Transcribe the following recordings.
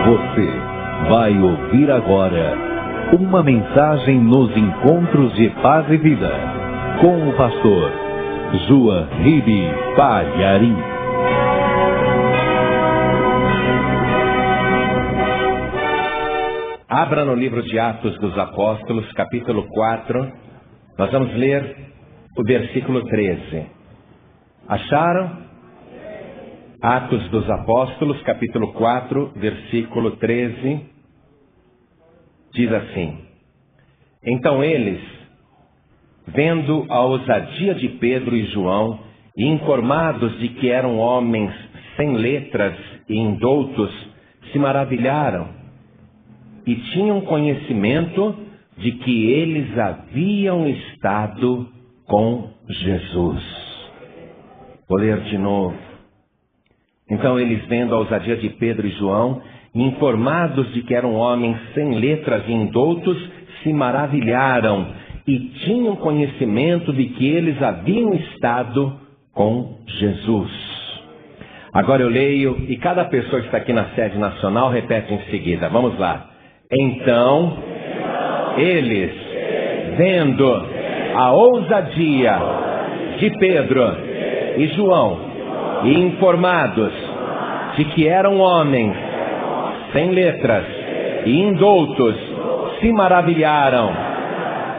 Você vai ouvir agora uma mensagem nos encontros de paz e vida com o pastor Juahiri Palharim. Abra no livro de Atos dos Apóstolos, capítulo 4, nós vamos ler o versículo 13. Acharam? Atos dos Apóstolos, capítulo 4, versículo 13, diz assim: Então eles, vendo a ousadia de Pedro e João, e informados de que eram homens sem letras e indoutos, se maravilharam, e tinham conhecimento de que eles haviam estado com Jesus. Vou ler de novo. Então eles, vendo a ousadia de Pedro e João, e informados de que eram homens sem letras e indoutos, se maravilharam e tinham conhecimento de que eles haviam estado com Jesus. Agora eu leio, e cada pessoa que está aqui na sede nacional repete em seguida. Vamos lá. Então, eles, vendo a ousadia de Pedro e João, e informados de que eram homens sem letras e indoutos, se maravilharam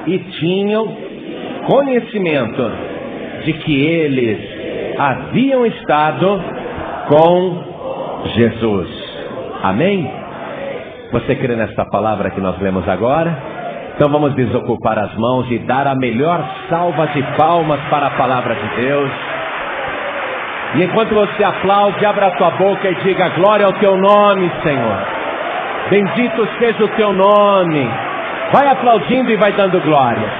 e tinham conhecimento de que eles haviam estado com Jesus. Amém? Você crê nesta palavra que nós lemos agora? Então vamos desocupar as mãos e dar a melhor salva de palmas para a palavra de Deus. E enquanto você aplaude, abra a tua boca e diga: glória ao teu nome, Senhor. Bendito seja o teu nome. Vai aplaudindo e vai dando glórias.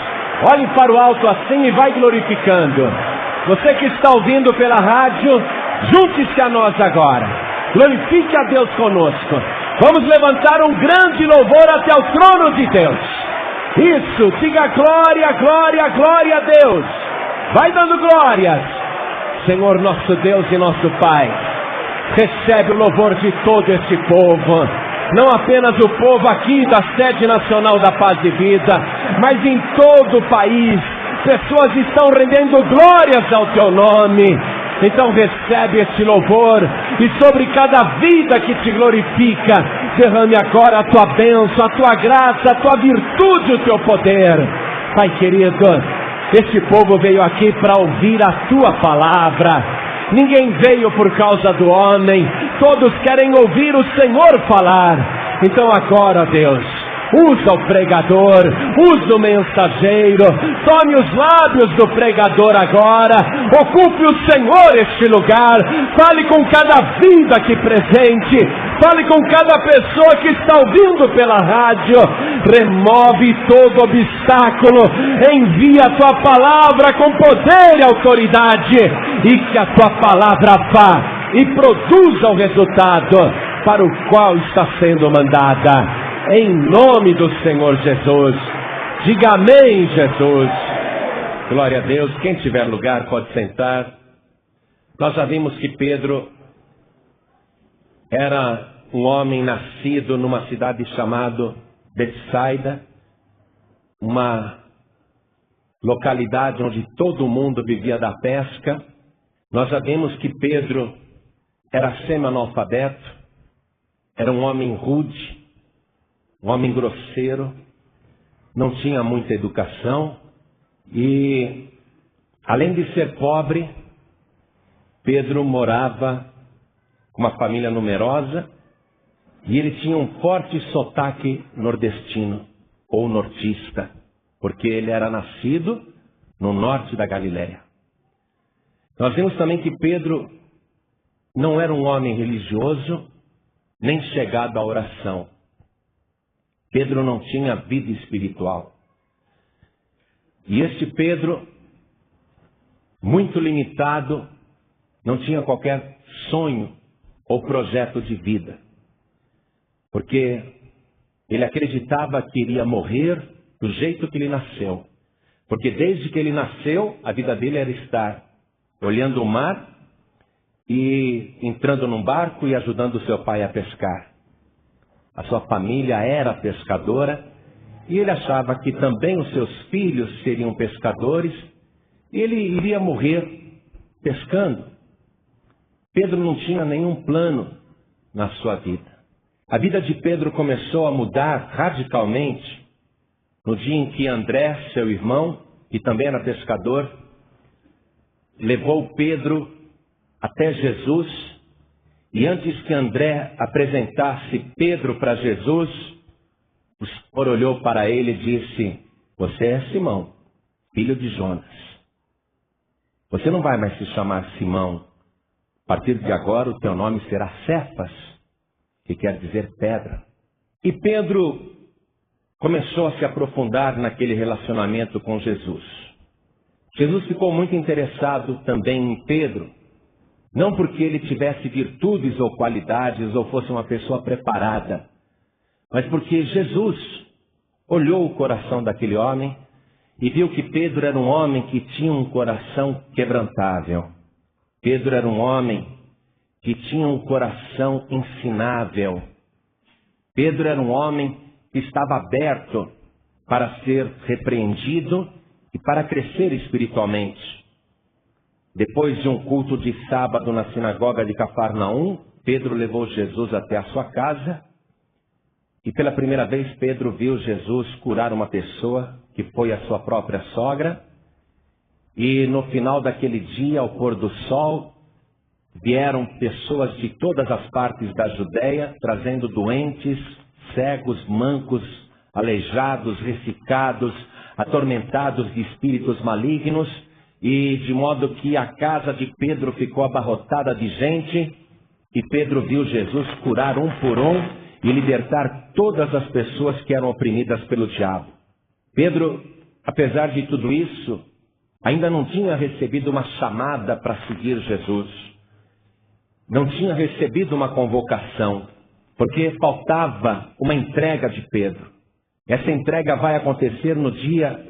Olhe para o alto assim e vai glorificando. Você que está ouvindo pela rádio, junte-se a nós agora. Glorifique a Deus conosco. Vamos levantar um grande louvor até o trono de Deus. Isso, diga glória, glória, glória a Deus. Vai dando glórias. Senhor nosso Deus e nosso Pai, recebe o louvor de todo este povo, não apenas o povo aqui da sede nacional da Paz e Vida, mas em todo o país, pessoas estão rendendo glórias ao teu nome. Então recebe este louvor, e sobre cada vida que te glorifica, derrame agora a tua bênção, a tua graça, a tua virtude, o teu poder. Pai querido, este povo veio aqui para ouvir a tua palavra. Ninguém veio por causa do homem. Todos querem ouvir o Senhor falar. Então agora, Deus, usa o pregador, usa o mensageiro. Tome os lábios do pregador agora. Ocupe o Senhor este lugar. Fale com cada vida aqui presente. Fale com cada pessoa que está ouvindo pela rádio. Remove todo obstáculo. Envia a tua palavra com poder e autoridade. E que a tua palavra vá e produza o resultado para o qual está sendo mandada. Em nome do Senhor Jesus. Diga amém, Jesus. Glória a Deus. Quem tiver lugar pode sentar. Nós já vimos que Pedro era um homem nascido numa cidade chamada Betsaida, uma localidade onde todo mundo vivia da pesca. Nós já vimos que Pedro era semi-analfabeto, era um homem rude, um homem grosseiro, não tinha muita educação e, além de ser pobre, Pedro morava com uma família numerosa e ele tinha um forte sotaque nordestino ou nortista, porque ele era nascido no norte da Galileia. Nós vimos também que Pedro não era um homem religioso, nem chegado à oração. Pedro não tinha vida espiritual. E este Pedro, muito limitado, não tinha qualquer sonho ou projeto de vida. Porque ele acreditava que iria morrer do jeito que ele nasceu. Porque desde que ele nasceu, a vida dele era estar olhando o mar e entrando num barco e ajudando seu pai a pescar. a sua família era pescadora, e ele achava que também os seus filhos seriam pescadores, e ele iria morrer pescando. Pedro não tinha nenhum plano na sua vida. A vida de Pedro começou a mudar radicalmente no dia em que André, seu irmão, que também era pescador, levou Pedro até Jesus, e antes que André apresentasse Pedro para Jesus, o Senhor olhou para ele e disse: você é Simão, filho de Jonas. Você não vai mais se chamar Simão. A partir de agora o teu nome será Cefas, que quer dizer pedra. E Pedro começou a se aprofundar naquele relacionamento com Jesus. Jesus ficou muito interessado também em Pedro, não porque ele tivesse virtudes ou qualidades ou fosse uma pessoa preparada, mas porque Jesus olhou o coração daquele homem e viu que Pedro era um homem que tinha um coração quebrantável. Pedro era um homem que tinha um coração ensinável. Pedro era um homem que estava aberto para ser repreendido e para crescer espiritualmente. Depois de um culto de sábado na sinagoga de Cafarnaum, Pedro levou Jesus até a sua casa. E pela primeira vez Pedro viu Jesus curar uma pessoa que foi a sua própria sogra. E no final daquele dia, ao pôr do sol, vieram pessoas de todas as partes da Judéia, trazendo doentes, cegos, mancos, aleijados, ressecados, atormentados de espíritos malignos, e de modo que a casa de Pedro ficou abarrotada de gente, e Pedro viu Jesus curar um por um e libertar todas as pessoas que eram oprimidas pelo diabo. Pedro, apesar de tudo isso, ainda não tinha recebido uma chamada para seguir Jesus. Não tinha recebido uma convocação, porque faltava uma entrega de Pedro. Essa entrega vai acontecer no dia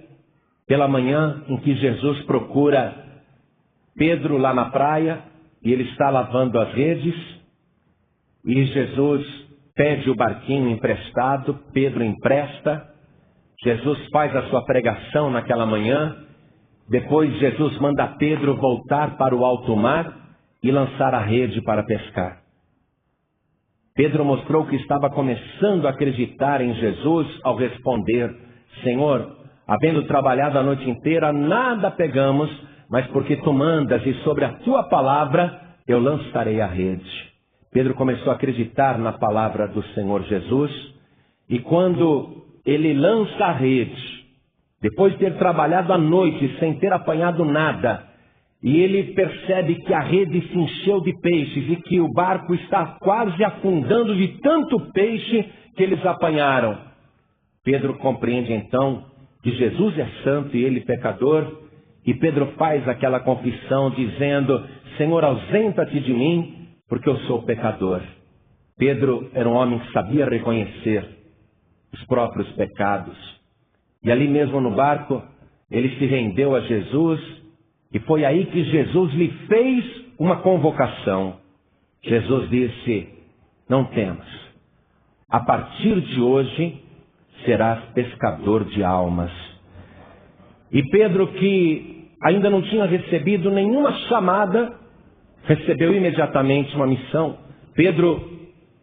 pela manhã em que Jesus procura Pedro lá na praia, e ele está lavando as redes, e Jesus pede o barquinho emprestado, Pedro empresta, Jesus faz a sua pregação naquela manhã, depois Jesus manda Pedro voltar para o alto mar e lançar a rede para pescar. Pedro mostrou que estava começando a acreditar em Jesus ao responder: Senhor, havendo trabalhado a noite inteira, nada pegamos, mas porque tu mandas e sobre a tua palavra eu lançarei a rede. Pedro começou a acreditar na palavra do Senhor Jesus, e quando ele lança a rede, depois de ter trabalhado a noite sem ter apanhado nada, e ele percebe que a rede se encheu de peixes e que o barco está quase afundando de tanto peixe que eles apanharam, Pedro compreende então que Jesus é santo e ele pecador, e Pedro faz aquela confissão dizendo: Senhor, ausenta-te de mim, porque eu sou pecador. Pedro era um homem que sabia reconhecer os próprios pecados. E ali mesmo no barco, ele se rendeu a Jesus, e foi aí que Jesus lhe fez uma convocação. Jesus disse: não temas, a partir de hoje serás pescador de almas. E Pedro, que ainda não tinha recebido nenhuma chamada, recebeu imediatamente uma missão. Pedro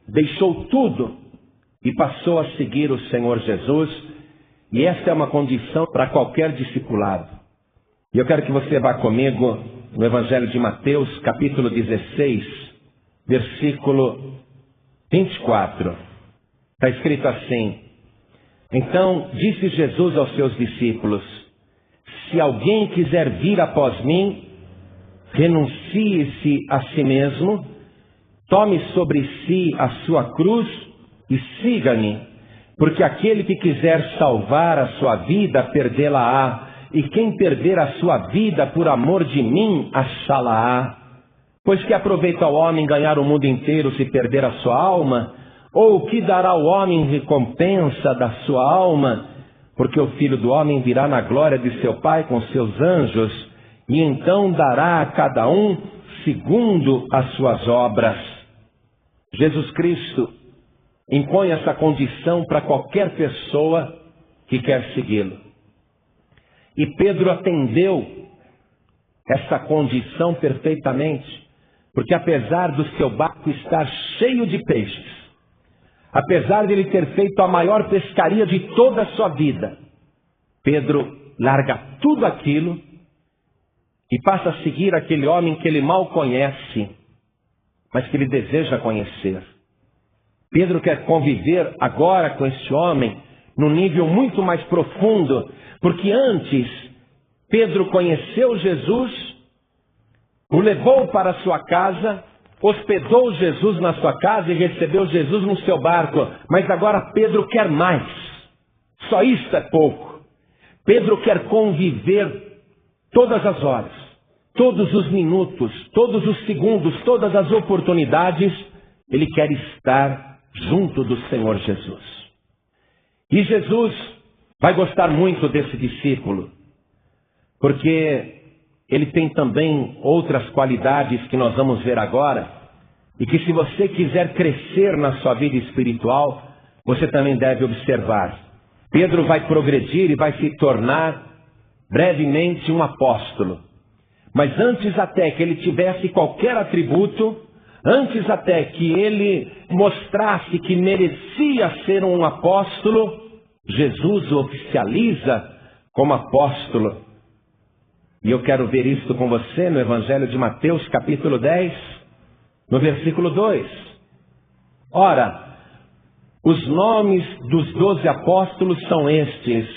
deixou tudo e passou a seguir o Senhor Jesus, e esta é uma condição para qualquer discipulado. E eu quero que você vá comigo no Evangelho de Mateus, capítulo 16, versículo 24. Está escrito assim: então disse Jesus aos seus discípulos: se alguém quiser vir após mim, renuncie-se a si mesmo, tome sobre si a sua cruz e siga-me, porque aquele que quiser salvar a sua vida, perdê-la-á, e quem perder a sua vida por amor de mim, achá-la-á. Pois que aproveita o homem ganhar o mundo inteiro se perder a sua alma? Ou que dará o homem em recompensa da sua alma? Porque o Filho do Homem virá na glória de seu Pai com seus anjos, e então dará a cada um segundo as suas obras. Jesus Cristo impõe essa condição para qualquer pessoa que quer segui-lo. E Pedro atendeu essa condição perfeitamente, porque apesar do seu barco estar cheio de peixes, apesar de ele ter feito a maior pescaria de toda a sua vida, Pedro larga tudo aquilo e passa a seguir aquele homem que ele mal conhece, mas que ele deseja conhecer. Pedro quer conviver agora com esse homem num nível muito mais profundo, porque antes Pedro conheceu Jesus, o levou para a sua casa, hospedou Jesus na sua casa e recebeu Jesus no seu barco. Mas agora Pedro quer mais. Só isso é pouco. Pedro quer conviver todas as horas, todos os minutos, todos os segundos, todas as oportunidades. Ele quer estar junto do Senhor Jesus. E Jesus vai gostar muito desse discípulo, porque ele tem também outras qualidades que nós vamos ver agora, e que se você quiser crescer na sua vida espiritual, você também deve observar. Pedro vai progredir e vai se tornar brevemente um apóstolo. Mas antes até que ele tivesse qualquer atributo, antes até que ele mostrasse que merecia ser um apóstolo, Jesus o oficializa como apóstolo. E eu quero ver isso com você no Evangelho de Mateus, capítulo 10, no versículo 2. Ora, os nomes dos 12 apóstolos são estes.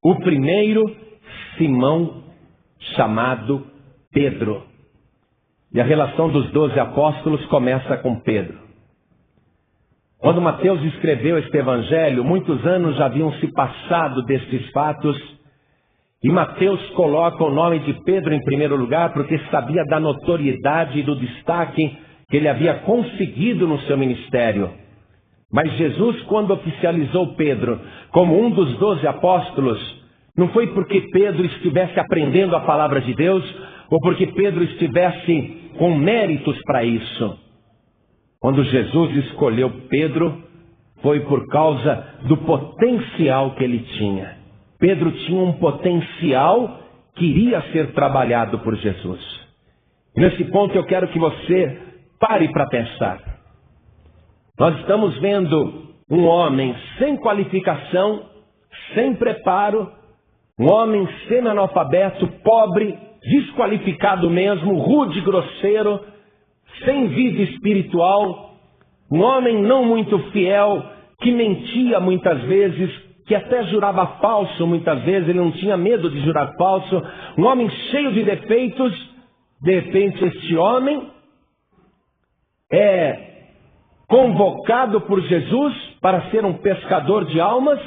O primeiro, Simão, chamado Pedro. E a relação dos 12 apóstolos começa com Pedro. Quando Mateus escreveu este evangelho, muitos anos já haviam se passado destes fatos, e Mateus coloca o nome de Pedro em primeiro lugar, porque sabia da notoriedade e do destaque que ele havia conseguido no seu ministério. Mas Jesus, quando oficializou Pedro como um dos 12 apóstolos, não foi porque Pedro estivesse aprendendo a palavra de Deus, ou porque Pedro estivesse com méritos para isso. Quando Jesus escolheu Pedro, foi por causa do potencial que ele tinha. Pedro tinha um potencial que iria ser trabalhado por Jesus. Nesse ponto eu quero que você pare para pensar. Nós estamos vendo um homem sem qualificação, sem preparo, um homem semi-analfabeto, pobre, desqualificado mesmo, rude, grosseiro, sem vida espiritual, um homem não muito fiel, que mentia muitas vezes, que até jurava falso muitas vezes, ele não tinha medo de jurar falso, um homem cheio de defeitos. De repente este homem é convocado por Jesus para ser um pescador de almas,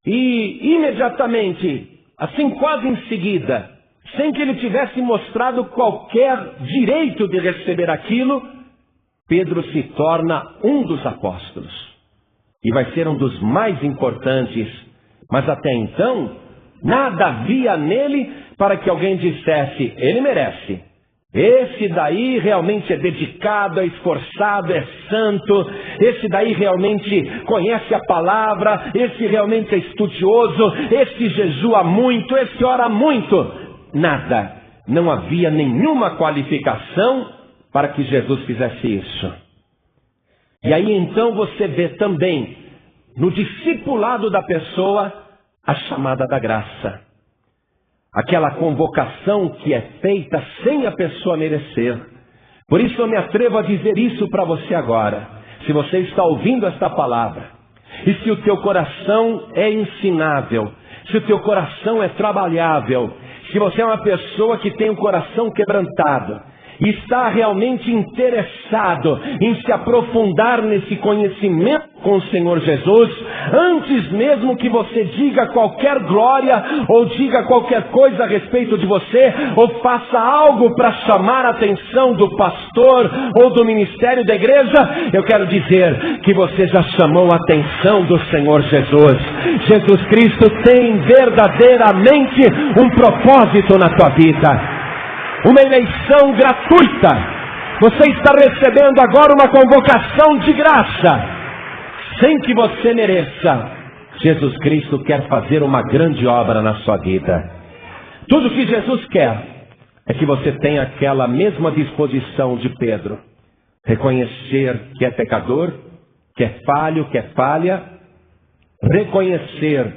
e imediatamente, assim quase em seguida, sem que ele tivesse mostrado qualquer direito de receber aquilo, Pedro se torna um dos apóstolos. E vai ser um dos mais importantes. Mas até então, nada havia nele para que alguém dissesse, ele merece. Esse daí realmente é dedicado, é esforçado, é santo. Esse daí realmente conhece a palavra. Esse realmente é estudioso. Esse jejua muito, esse ora muito. Nada. Não havia nenhuma qualificação para que Jesus fizesse isso. E aí então você vê também no discipulado da pessoa a chamada da graça. Aquela convocação que é feita sem a pessoa merecer. Por isso eu me atrevo a dizer isso para você agora. Se você está ouvindo esta palavra, e se o teu coração é ensinável, se o teu coração é trabalhável, se você é uma pessoa que tem um coração quebrantado, e está realmente interessado em se aprofundar nesse conhecimento com o Senhor Jesus, antes mesmo que você diga qualquer glória, ou diga qualquer coisa a respeito de você, ou faça algo para chamar a atenção do pastor, ou do ministério da igreja, eu quero dizer que você já chamou a atenção do Senhor Jesus. Jesus Cristo tem verdadeiramente um propósito na tua vida. Uma eleição gratuita, Você está recebendo agora uma convocação de graça, sem que você mereça. Jesus Cristo quer fazer uma grande obra na sua vida. Tudo que Jesus quer é que você tenha aquela mesma disposição de Pedro. Reconhecer que é pecador, que é falho, que é falha. Reconhecer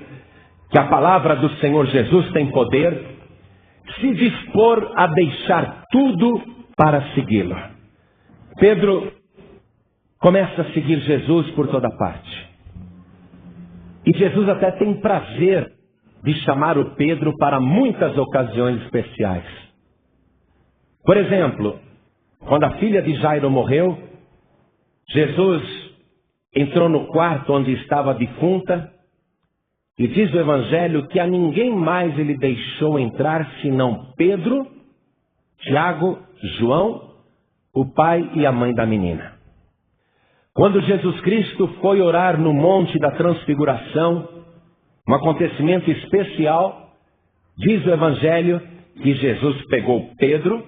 que a palavra do Senhor Jesus tem poder. Se dispor a deixar tudo para segui-lo. Pedro começa a seguir Jesus por toda parte. E Jesus até tem prazer de chamar o Pedro para muitas ocasiões especiais. Por exemplo, quando a filha de Jairo morreu, Jesus entrou no quarto onde estava a defunta, e diz o Evangelho que a ninguém mais ele deixou entrar senão Pedro, Tiago, João, o pai e a mãe da menina. Quando Jesus Cristo foi orar no Monte da Transfiguração, um acontecimento especial, diz o Evangelho que Jesus pegou Pedro,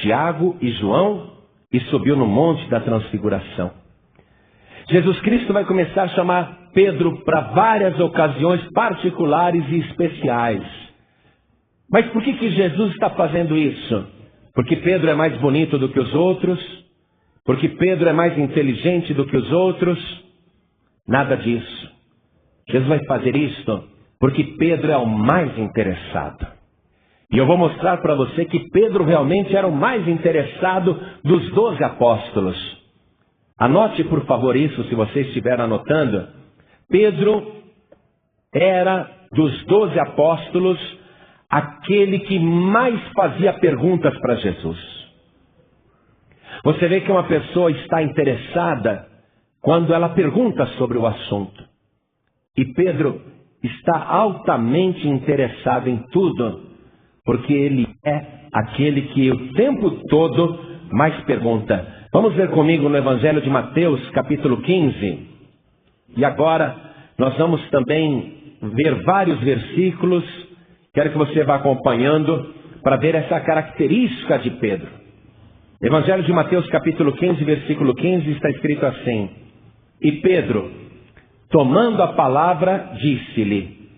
Tiago e João e subiu no Monte da Transfiguração. Jesus Cristo vai começar a chamar Pedro para várias ocasiões particulares e especiais. Mas por que Jesus está fazendo isso? Porque Pedro é mais bonito do que os outros? Porque Pedro é mais inteligente do que os outros? Nada disso. Jesus vai fazer isso porque Pedro é o mais interessado. E eu vou mostrar para você que Pedro realmente era o mais interessado dos 12 apóstolos. Anote, por favor, isso, se você estiver anotando. Pedro era, dos 12 apóstolos, aquele que mais fazia perguntas para Jesus. Você vê que uma pessoa está interessada quando ela pergunta sobre o assunto. E Pedro está altamente interessado em tudo, porque ele é aquele que o tempo todo mais pergunta. Vamos ver comigo no Evangelho de Mateus, capítulo 15. E agora nós vamos também ver vários versículos. Quero que você vá acompanhando para ver essa característica de Pedro. Evangelho de Mateus, capítulo 15, versículo 15, está escrito assim: E Pedro, tomando a palavra, disse-lhe: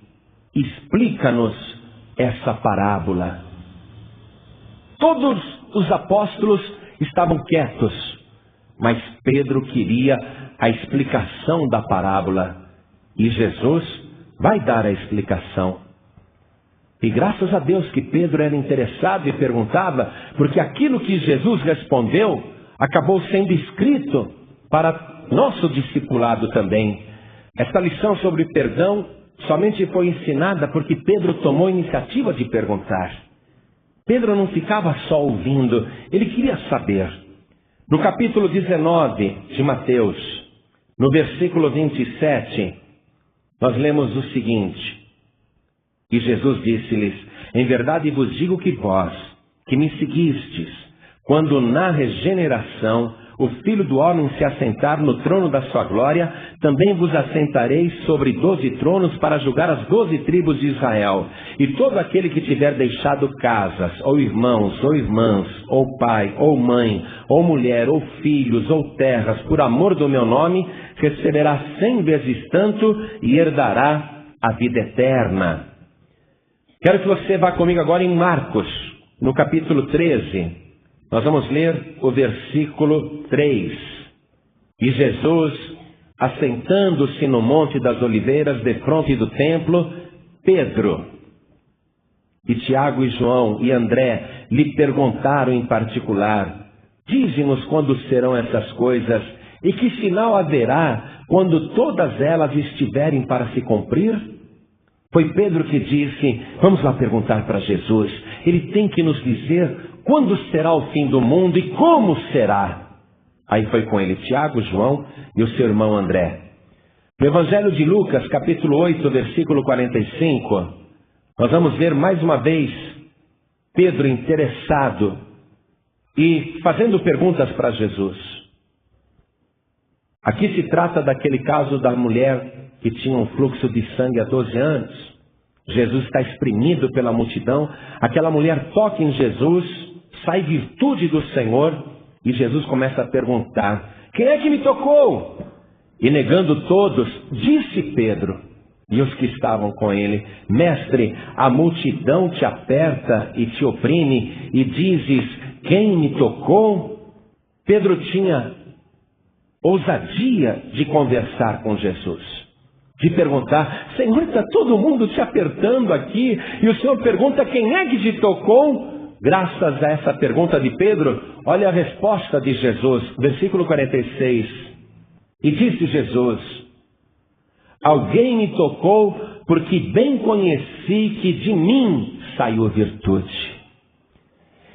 Explica-nos essa parábola. Todos os apóstolos estavam quietos, mas Pedro queria a explicação da parábola. E Jesus vai dar a explicação. E graças a Deus que Pedro era interessado e perguntava, porque aquilo que Jesus respondeu acabou sendo escrito para nosso discipulado também. Esta lição sobre perdão somente foi ensinada porque Pedro tomou a iniciativa de perguntar. Pedro não ficava só ouvindo, ele queria saber. No capítulo 19 de Mateus, no versículo 27, nós lemos o seguinte: E Jesus disse-lhes: Em verdade vos digo que vós, que me seguistes, quando na regeneração o Filho do Homem se assentar no trono da sua glória, também vos assentareis sobre 12 tronos para julgar as 12 tribos de Israel. E todo aquele que tiver deixado casas, ou irmãos, ou irmãs, ou pai, ou mãe, ou mulher, ou filhos, ou terras, por amor do meu nome, receberá 100 vezes tanto e herdará a vida eterna. Quero que você vá comigo agora em Marcos, no capítulo 13. Nós vamos ler o versículo 3. E Jesus, assentando-se no Monte das Oliveiras, defronte do templo, Pedro e Tiago e João e André lhe perguntaram em particular: Dize-nos quando serão essas coisas e que sinal haverá quando todas elas estiverem para se cumprir? Foi Pedro que disse: Vamos lá perguntar para Jesus. Ele tem que nos dizer quando será o fim do mundo e como será. Aí foi com ele Tiago, João e o seu irmão André. No Evangelho de Lucas, capítulo 8, versículo 45, nós vamos ver mais uma vez Pedro interessado e fazendo perguntas para Jesus. Aqui se trata daquele caso da mulher que tinha um fluxo de sangue há 12 anos. Jesus está exprimido pela multidão. Aquela mulher toca em Jesus, sai virtude do Senhor, E Jesus começa a perguntar: quem é que me tocou? E negando todos, disse Pedro e os que estavam com ele: Mestre, a multidão te aperta e te oprime, e dizes: quem me tocou? Pedro tinha ousadia de conversar com Jesus, de perguntar: Senhor, está todo mundo te apertando aqui, e o Senhor pergunta quem é que te tocou? Graças a essa pergunta de Pedro, olha a resposta de Jesus, versículo 46. E disse Jesus: alguém me tocou, porque bem conheci que de mim saiu virtude.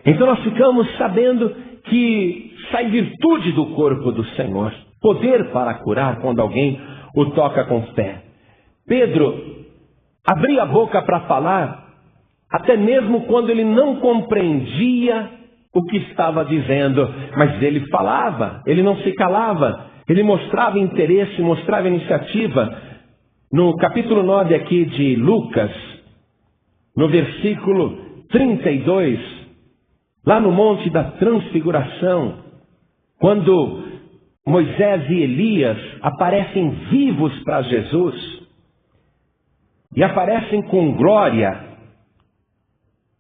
Então nós ficamos sabendo que sai virtude do corpo do Senhor, poder para curar quando alguém o toca com fé. Pedro abria a boca para falar, até mesmo quando ele não compreendia o que estava dizendo, mas ele falava, ele não se calava, ele mostrava interesse, mostrava iniciativa. No capítulo 9 aqui de Lucas, no versículo 32, lá no Monte da Transfiguração, quando Moisés e Elias aparecem vivos para Jesus, e aparecem com glória,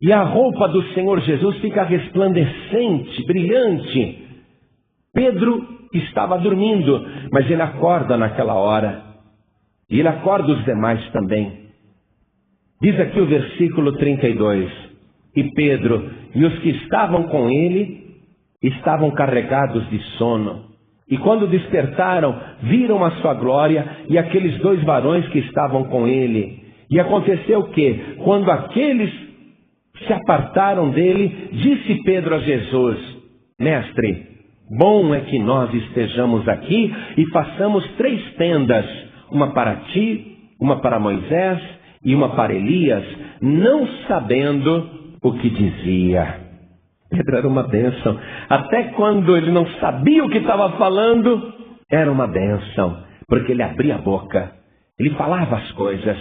e a roupa do Senhor Jesus fica resplandecente, brilhante. Pedro estava dormindo, mas ele acorda naquela hora. E ele acorda os demais também. Diz aqui o versículo 32. E Pedro e os que estavam com ele estavam carregados de sono. E quando despertaram, viram a sua glória e aqueles 2 varões que estavam com ele. E aconteceu que, quando aqueles se apartaram dele, disse Pedro a Jesus: Mestre, bom é que nós estejamos aqui e façamos 3 tendas, uma para ti, uma para Moisés e uma para Elias, não sabendo o que dizia. Pedro era uma bênção. Até quando ele não sabia o que estava falando, era uma bênção, porque ele abria a boca, ele falava as coisas.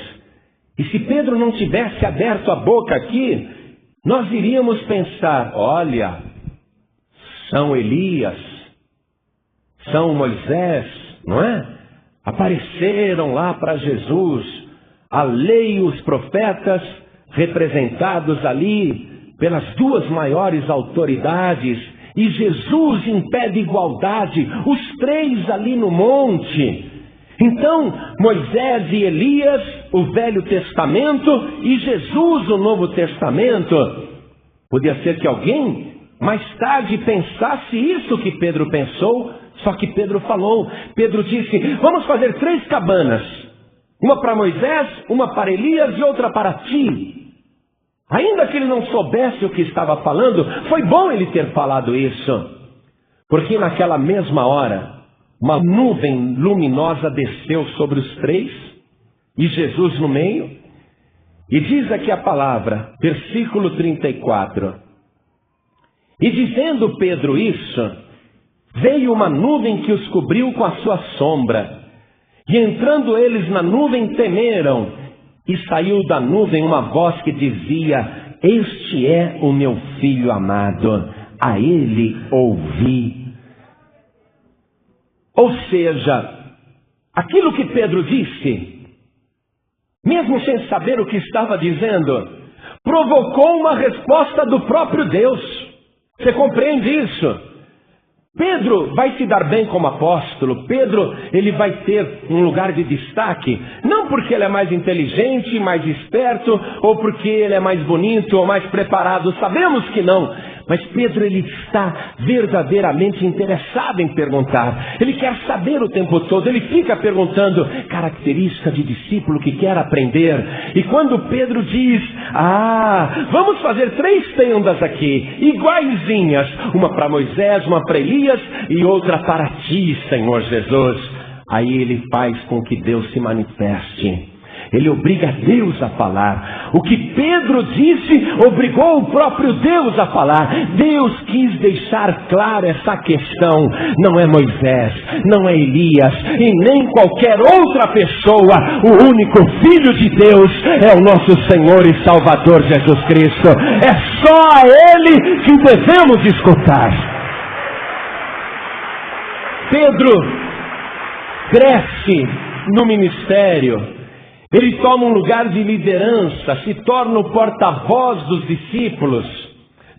E se Pedro não tivesse aberto a boca aqui, nós iríamos pensar: olha, são Elias, são Moisés, não é? Apareceram lá para Jesus, a lei e os profetas representados ali pelas 2 maiores autoridades, e Jesus em pé de igualdade, os 3 ali no monte. Então, Moisés e Elias, o Velho Testamento, e Jesus, o Novo Testamento. Podia ser que alguém mais tarde pensasse isso que Pedro pensou, só que Pedro falou. Pedro disse: vamos fazer 3 cabanas, uma para Moisés, uma para Elias e outra para ti. Ainda que ele não soubesse o que estava falando, foi bom ele ter falado isso, porque naquela mesma hora uma nuvem luminosa desceu sobre os 3, e Jesus no meio. E diz aqui a palavra, versículo 34. E dizendo Pedro isso, veio uma nuvem que os cobriu com a sua sombra. E entrando eles na nuvem, temeram. E saiu da nuvem uma voz que dizia: este é o meu filho amado, a ele ouvi. Ou seja, aquilo que Pedro disse, mesmo sem saber o que estava dizendo, provocou uma resposta do próprio Deus. Você compreende isso? Pedro vai se dar bem como apóstolo. Pedro, ele vai ter um lugar de destaque, não porque ele é mais inteligente, mais esperto, ou porque ele é mais bonito ou mais preparado. Sabemos que não. Mas Pedro, ele está verdadeiramente interessado em perguntar. Ele quer saber o tempo todo. Ele fica perguntando, característica de discípulo que quer aprender. E quando Pedro diz: vamos fazer 3 tendas aqui, iguaizinhas, uma para Moisés, uma para Elias e outra para ti, Senhor Jesus. Aí ele faz com que Deus se manifeste. Ele obriga Deus a falar. O que Pedro disse, obrigou o próprio Deus a falar. Deus quis deixar clara essa questão. Não é Moisés, não é Elias e nem qualquer outra pessoa. O único Filho de Deus é o nosso Senhor e Salvador Jesus Cristo. É só a Ele que devemos escutar. Pedro cresce no ministério. Ele toma um lugar de liderança, se torna o porta-voz dos discípulos.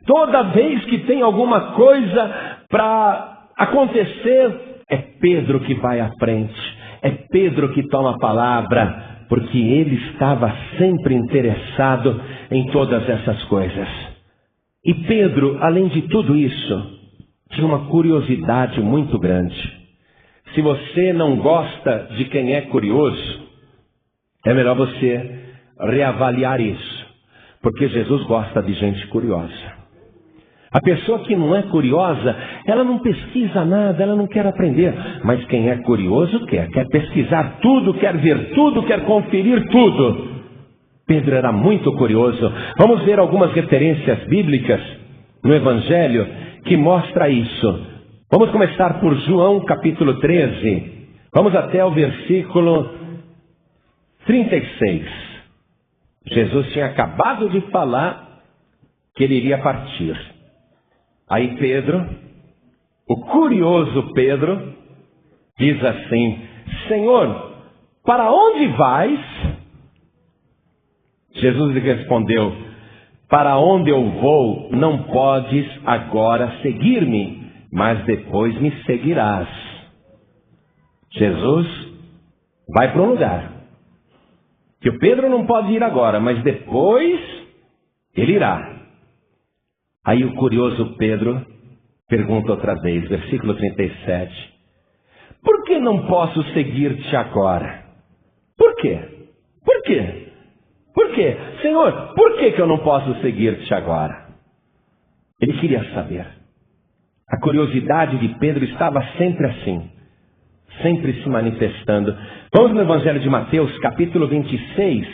Toda vez que tem alguma coisa para acontecer, é Pedro que vai à frente. É Pedro que toma a palavra, porque ele estava sempre interessado em todas essas coisas. E Pedro, além de tudo isso, tinha uma curiosidade muito grande. Se você não gosta de quem é curioso, é melhor você reavaliar isso, porque Jesus gosta de gente curiosa. A pessoa que não é curiosa, ela não pesquisa nada, ela não quer aprender. Mas quem é curioso quer pesquisar tudo, quer ver tudo, quer conferir tudo. Pedro era muito curioso. Vamos ver algumas referências bíblicas no Evangelho que mostra isso. Vamos começar por João capítulo 13. Vamos até o versículo 36. Jesus tinha acabado de falar que ele iria partir. Aí Pedro, o curioso Pedro, diz assim: Senhor, para onde vais? Jesus lhe respondeu: para onde eu vou, não podes agora seguir-me, mas depois me seguirás. Jesus vai para um lugar que o Pedro não pode ir agora, mas depois ele irá. Aí o curioso Pedro pergunta outra vez, versículo 37. Por que não posso seguir-te agora? Por quê? Por quê? Por quê? Senhor, por que eu não posso seguir-te agora? Ele queria saber. A curiosidade de Pedro estava sempre assim, sempre se manifestando. Vamos no Evangelho de Mateus, capítulo 26.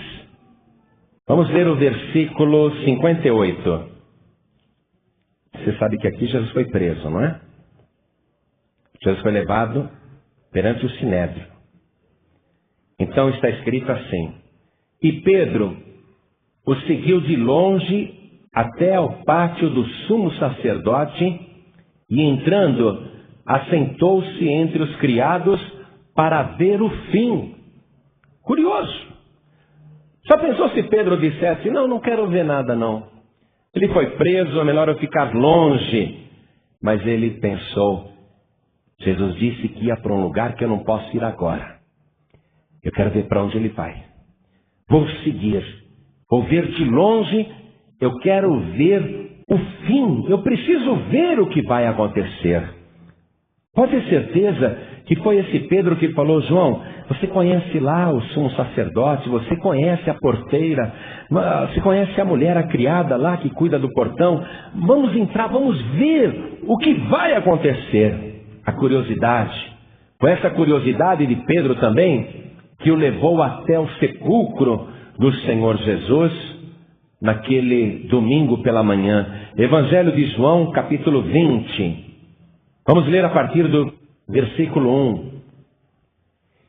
Vamos ler o versículo 58. Você sabe que aqui Jesus foi preso, não é? Jesus foi levado perante o Sinédrio. Então está escrito assim: e Pedro o seguiu de longe até ao pátio do sumo sacerdote, e entrando, assentou-se entre os criados para ver o fim. Curioso. Já pensou se Pedro dissesse: não quero ver nada não. Ele foi preso, é melhor eu ficar longe. Mas ele pensou: Jesus disse que ia para um lugar que eu não posso ir agora. Eu quero ver para onde ele vai. Vou seguir. Vou ver de longe. Eu quero ver o fim. Eu preciso ver o que vai acontecer. Pode ter certeza que foi esse Pedro que falou: João, você conhece lá o sumo sacerdote, você conhece a porteira, você conhece a mulher, a criada lá que cuida do portão. Vamos entrar, vamos ver o que vai acontecer. A curiosidade. Foi essa curiosidade de Pedro também que o levou até o sepulcro do Senhor Jesus naquele domingo pela manhã. Evangelho de João, capítulo 20. Vamos ler a partir do versículo 1.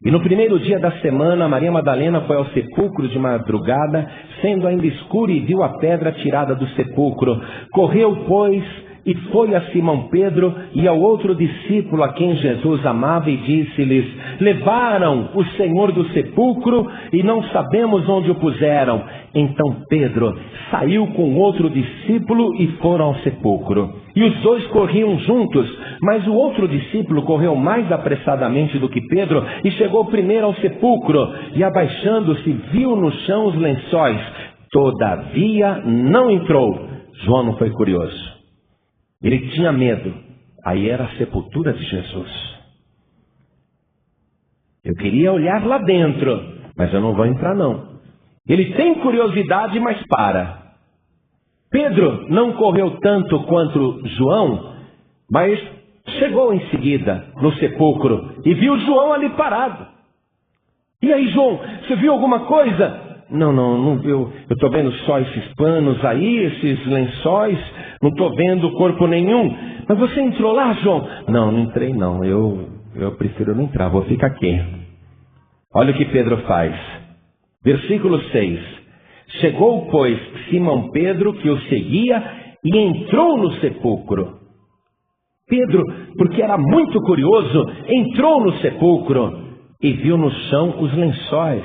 E no primeiro dia da semana, Maria Madalena foi ao sepulcro de madrugada, sendo ainda escuro, e viu a pedra tirada do sepulcro. Correu, pois, e foi a Simão Pedro e ao outro discípulo a quem Jesus amava, e disse-lhes: levaram o Senhor do sepulcro e não sabemos onde o puseram. Então Pedro saiu com outro discípulo e foram ao sepulcro. E os dois corriam juntos, mas o outro discípulo correu mais apressadamente do que Pedro e chegou primeiro ao sepulcro, e abaixando-se viu no chão os lençóis. Todavia não entrou. João não foi curioso. Ele tinha medo. Aí era a sepultura de Jesus. Eu queria olhar lá dentro, mas eu não vou entrar não. Ele tem curiosidade, mas para. Pedro não correu tanto quanto João, mas chegou em seguida no sepulcro e viu João ali parado. E aí, João, você viu alguma coisa? Não viu. Eu estou vendo só esses panos aí, esses lençóis. Não estou vendo corpo nenhum. Mas você entrou lá, João? Não entrei não. Eu prefiro não entrar, vou ficar aqui. Olha o que Pedro faz. Versículo 6. Chegou, pois, Simão Pedro, que o seguia, e entrou no sepulcro. Pedro, porque era muito curioso, entrou no sepulcro e viu no chão os lençóis,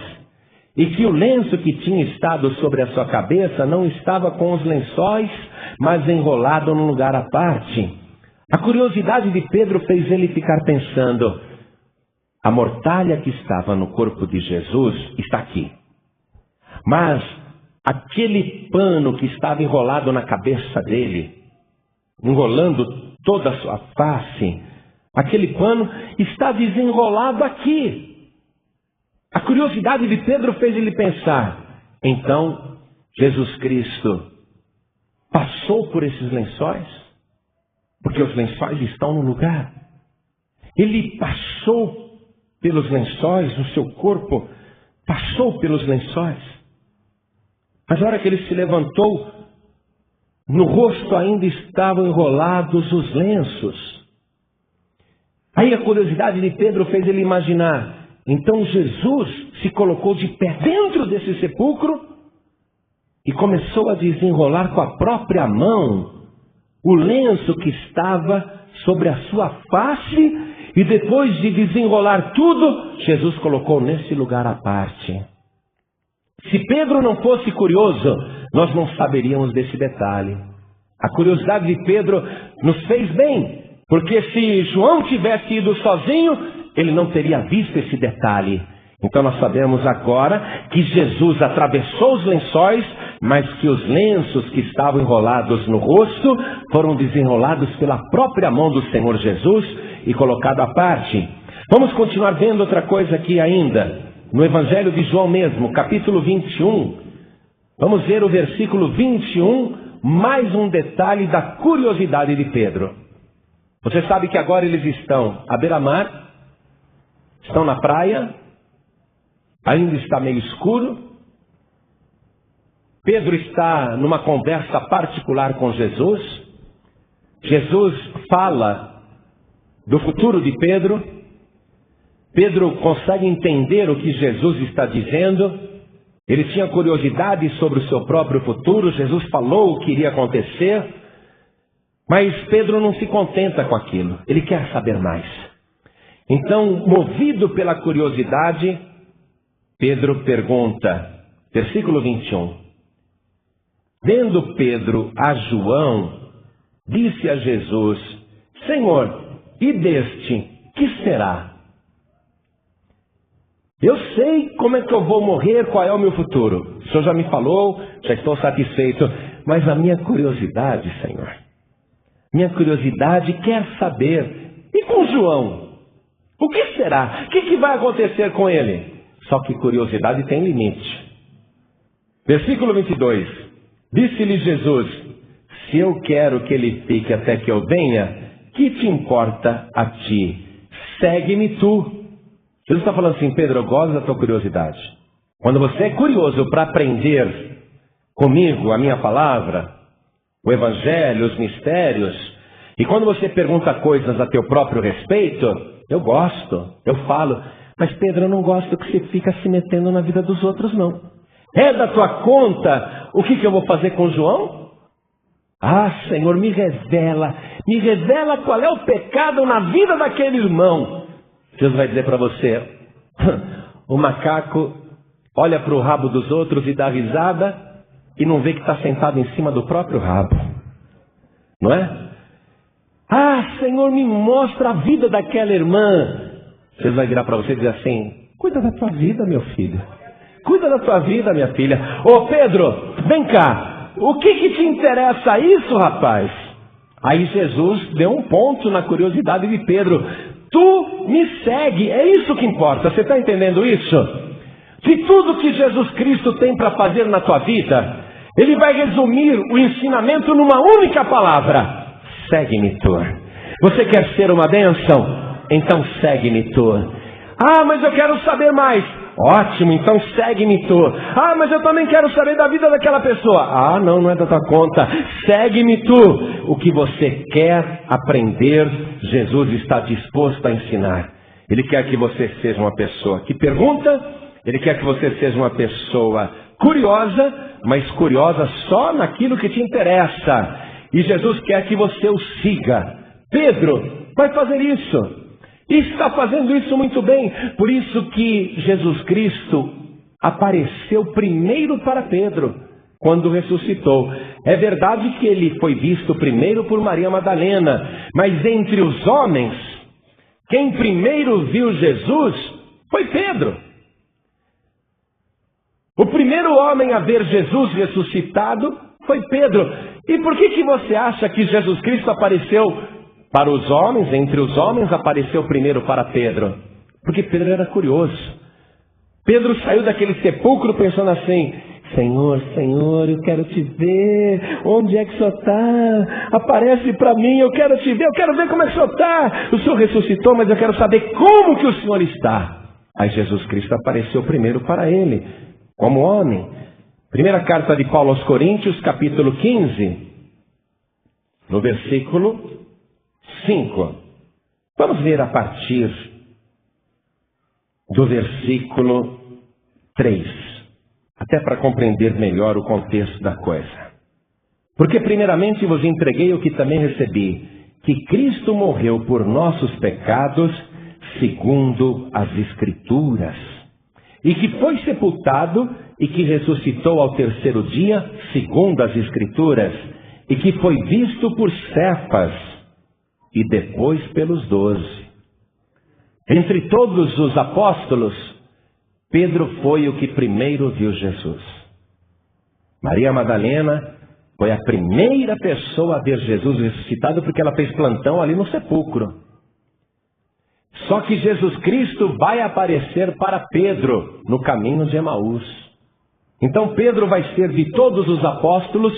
e que o lenço que tinha estado sobre a sua cabeça não estava com os lençóis, mas enrolado num lugar à parte. A curiosidade de Pedro fez ele ficar pensando: a mortalha que estava no corpo de Jesus está aqui, mas aquele pano que estava enrolado na cabeça dele, enrolando toda a sua face, aquele pano está desenrolado aqui. A curiosidade de Pedro fez ele pensar: então Jesus Cristo passou por esses lençóis? Porque os lençóis estão no lugar. Ele passou pelos lençóis, o seu corpo passou pelos lençóis. Mas na hora que ele se levantou, no rosto ainda estavam enrolados os lenços. Aí a curiosidade de Pedro fez ele imaginar: então Jesus se colocou de pé dentro desse sepulcro e começou a desenrolar com a própria mão o lenço que estava sobre a sua face, e depois de desenrolar tudo, Jesus colocou nesse lugar à parte. Se Pedro não fosse curioso, nós não saberíamos desse detalhe. A curiosidade de Pedro nos fez bem, porque se João tivesse ido sozinho, ele não teria visto esse detalhe. Então nós sabemos agora que Jesus atravessou os lençóis, mas que os lenços que estavam enrolados no rosto foram desenrolados pela própria mão do Senhor Jesus e colocado à parte. Vamos continuar vendo outra coisa aqui ainda. No Evangelho de João mesmo, capítulo 21, vamos ver o versículo 21, mais um detalhe da curiosidade de Pedro. Você sabe que agora eles estão à beira-mar, estão na praia, ainda está meio escuro. Pedro está numa conversa particular com Jesus. Jesus fala do futuro de Pedro. Pedro consegue entender o que Jesus está dizendo. Ele tinha curiosidade sobre o seu próprio futuro. Jesus falou o que iria acontecer. Mas Pedro não se contenta com aquilo. Ele quer saber mais. Então, movido pela curiosidade, Pedro pergunta, versículo 21. Vendo Pedro a João, disse a Jesus: Senhor, e deste, que será? Eu sei como é que eu vou morrer, qual é o meu futuro. O Senhor já me falou, já estou satisfeito. Mas a minha curiosidade, Senhor, minha curiosidade quer saber, e com João? O que será? O que vai acontecer com ele? Só que curiosidade tem limite. Versículo 22. Disse-lhe Jesus: se eu quero que ele fique até que eu venha, que te importa a ti? Segue-me tu. Jesus está falando assim: Pedro, eu gosto da tua curiosidade. Quando você é curioso para aprender comigo a minha palavra, o evangelho, os mistérios, e quando você pergunta coisas a teu próprio respeito, eu gosto, eu falo. Mas Pedro, eu não gosto que você fica se metendo na vida dos outros, não. É da tua conta o que eu vou fazer com João? Ah, Senhor, me revela qual é o pecado na vida daquele irmão. Jesus vai dizer para você: o macaco olha para o rabo dos outros e dá risada e não vê que está sentado em cima do próprio rabo. Não é? Ah, Senhor, me mostra a vida daquela irmã. Jesus vai virar para você e dizer assim: cuida da tua vida, meu filho. Cuida da tua vida, minha filha. Ô Pedro, vem cá. O que te interessa isso, rapaz? Aí Jesus deu um ponto na curiosidade de Pedro. Tu me segue, é isso que importa. Você está entendendo isso? De tudo que Jesus Cristo tem para fazer na tua vida, Ele vai resumir o ensinamento numa única palavra: segue-me tu. Você quer ser uma bênção? Então segue-me tu. Ah, mas eu quero saber mais. Ótimo, então segue-me tu. Ah, mas eu também quero saber da vida daquela pessoa. Ah, não é da tua conta. Segue-me tu. O que você quer aprender, Jesus está disposto a ensinar. Ele quer que você seja uma pessoa que pergunta. Ele quer que você seja uma pessoa curiosa, mas curiosa só naquilo que te interessa. E Jesus quer que você o siga. Pedro vai fazer isso. E está fazendo isso muito bem. Por isso que Jesus Cristo apareceu primeiro para Pedro, quando ressuscitou. É verdade que ele foi visto primeiro por Maria Madalena, mas entre os homens, quem primeiro viu Jesus foi Pedro. O primeiro homem a ver Jesus ressuscitado foi Pedro. E por que você acha que Jesus Cristo apareceu para os homens, entre os homens, apareceu primeiro para Pedro? Porque Pedro era curioso. Pedro saiu daquele sepulcro pensando assim: Senhor, Senhor, eu quero te ver. Onde é que o Senhor está? Aparece para mim, eu quero te ver, eu quero ver como é que o Senhor está. O Senhor ressuscitou, mas eu quero saber como que o Senhor está. Aí Jesus Cristo apareceu primeiro para ele, como homem. Primeira carta de Paulo aos Coríntios, capítulo 15, no versículo 5. Vamos ler a partir do versículo 3, até para compreender melhor o contexto da coisa. Porque primeiramente vos entreguei o que também recebi, que Cristo morreu por nossos pecados, segundo as Escrituras, e que foi sepultado e que ressuscitou ao terceiro dia, segundo as Escrituras, e que foi visto por Cefas e depois pelos 12. Entre todos os apóstolos, Pedro foi o que primeiro viu Jesus. Maria Madalena foi a primeira pessoa a ver Jesus ressuscitado, porque ela fez plantão ali no sepulcro. Só que Jesus Cristo vai aparecer para Pedro no caminho de Emaús. Então Pedro vai ser de todos os apóstolos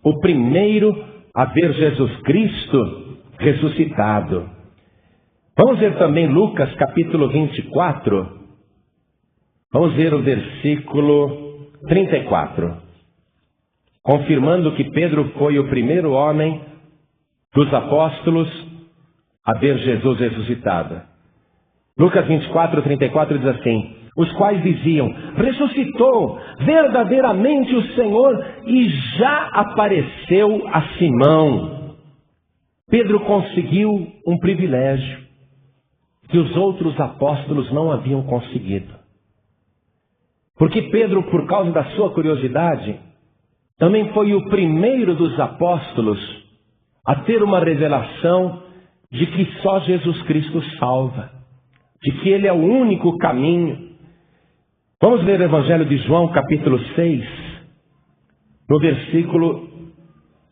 o primeiro a ver Jesus Cristo ressuscitado. Vamos ver também Lucas capítulo 24. Vamos ver o versículo 34. Confirmando que Pedro foi o primeiro homem dos apóstolos a ver Jesus ressuscitado. Lucas 24, 34 diz assim: os quais diziam: ressuscitou verdadeiramente o Senhor e já apareceu a Simão. Pedro conseguiu um privilégio que os outros apóstolos não haviam conseguido. Porque Pedro, por causa da sua curiosidade, também foi o primeiro dos apóstolos a ter uma revelação de que só Jesus Cristo salva, de que Ele é o único caminho. Vamos ler o Evangelho de João, capítulo 6, no versículo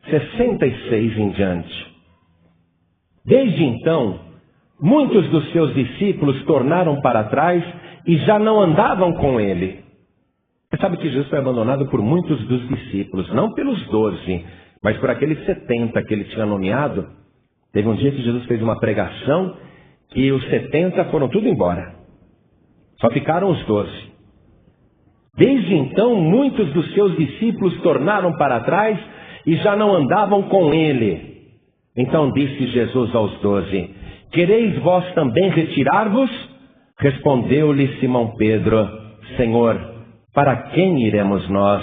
66 em diante. Desde então, muitos dos seus discípulos tornaram para trás e já não andavam com ele. Você sabe que Jesus foi abandonado por muitos dos discípulos, não pelos 12, mas por aqueles 70 que ele tinha nomeado. Teve um dia que Jesus fez uma pregação e os 70 foram tudo embora. Só ficaram os 12. Desde então, muitos dos seus discípulos tornaram para trás e já não andavam com ele. Então disse Jesus aos 12: quereis vós também retirar-vos? Respondeu-lhe Simão Pedro: Senhor, para quem iremos nós?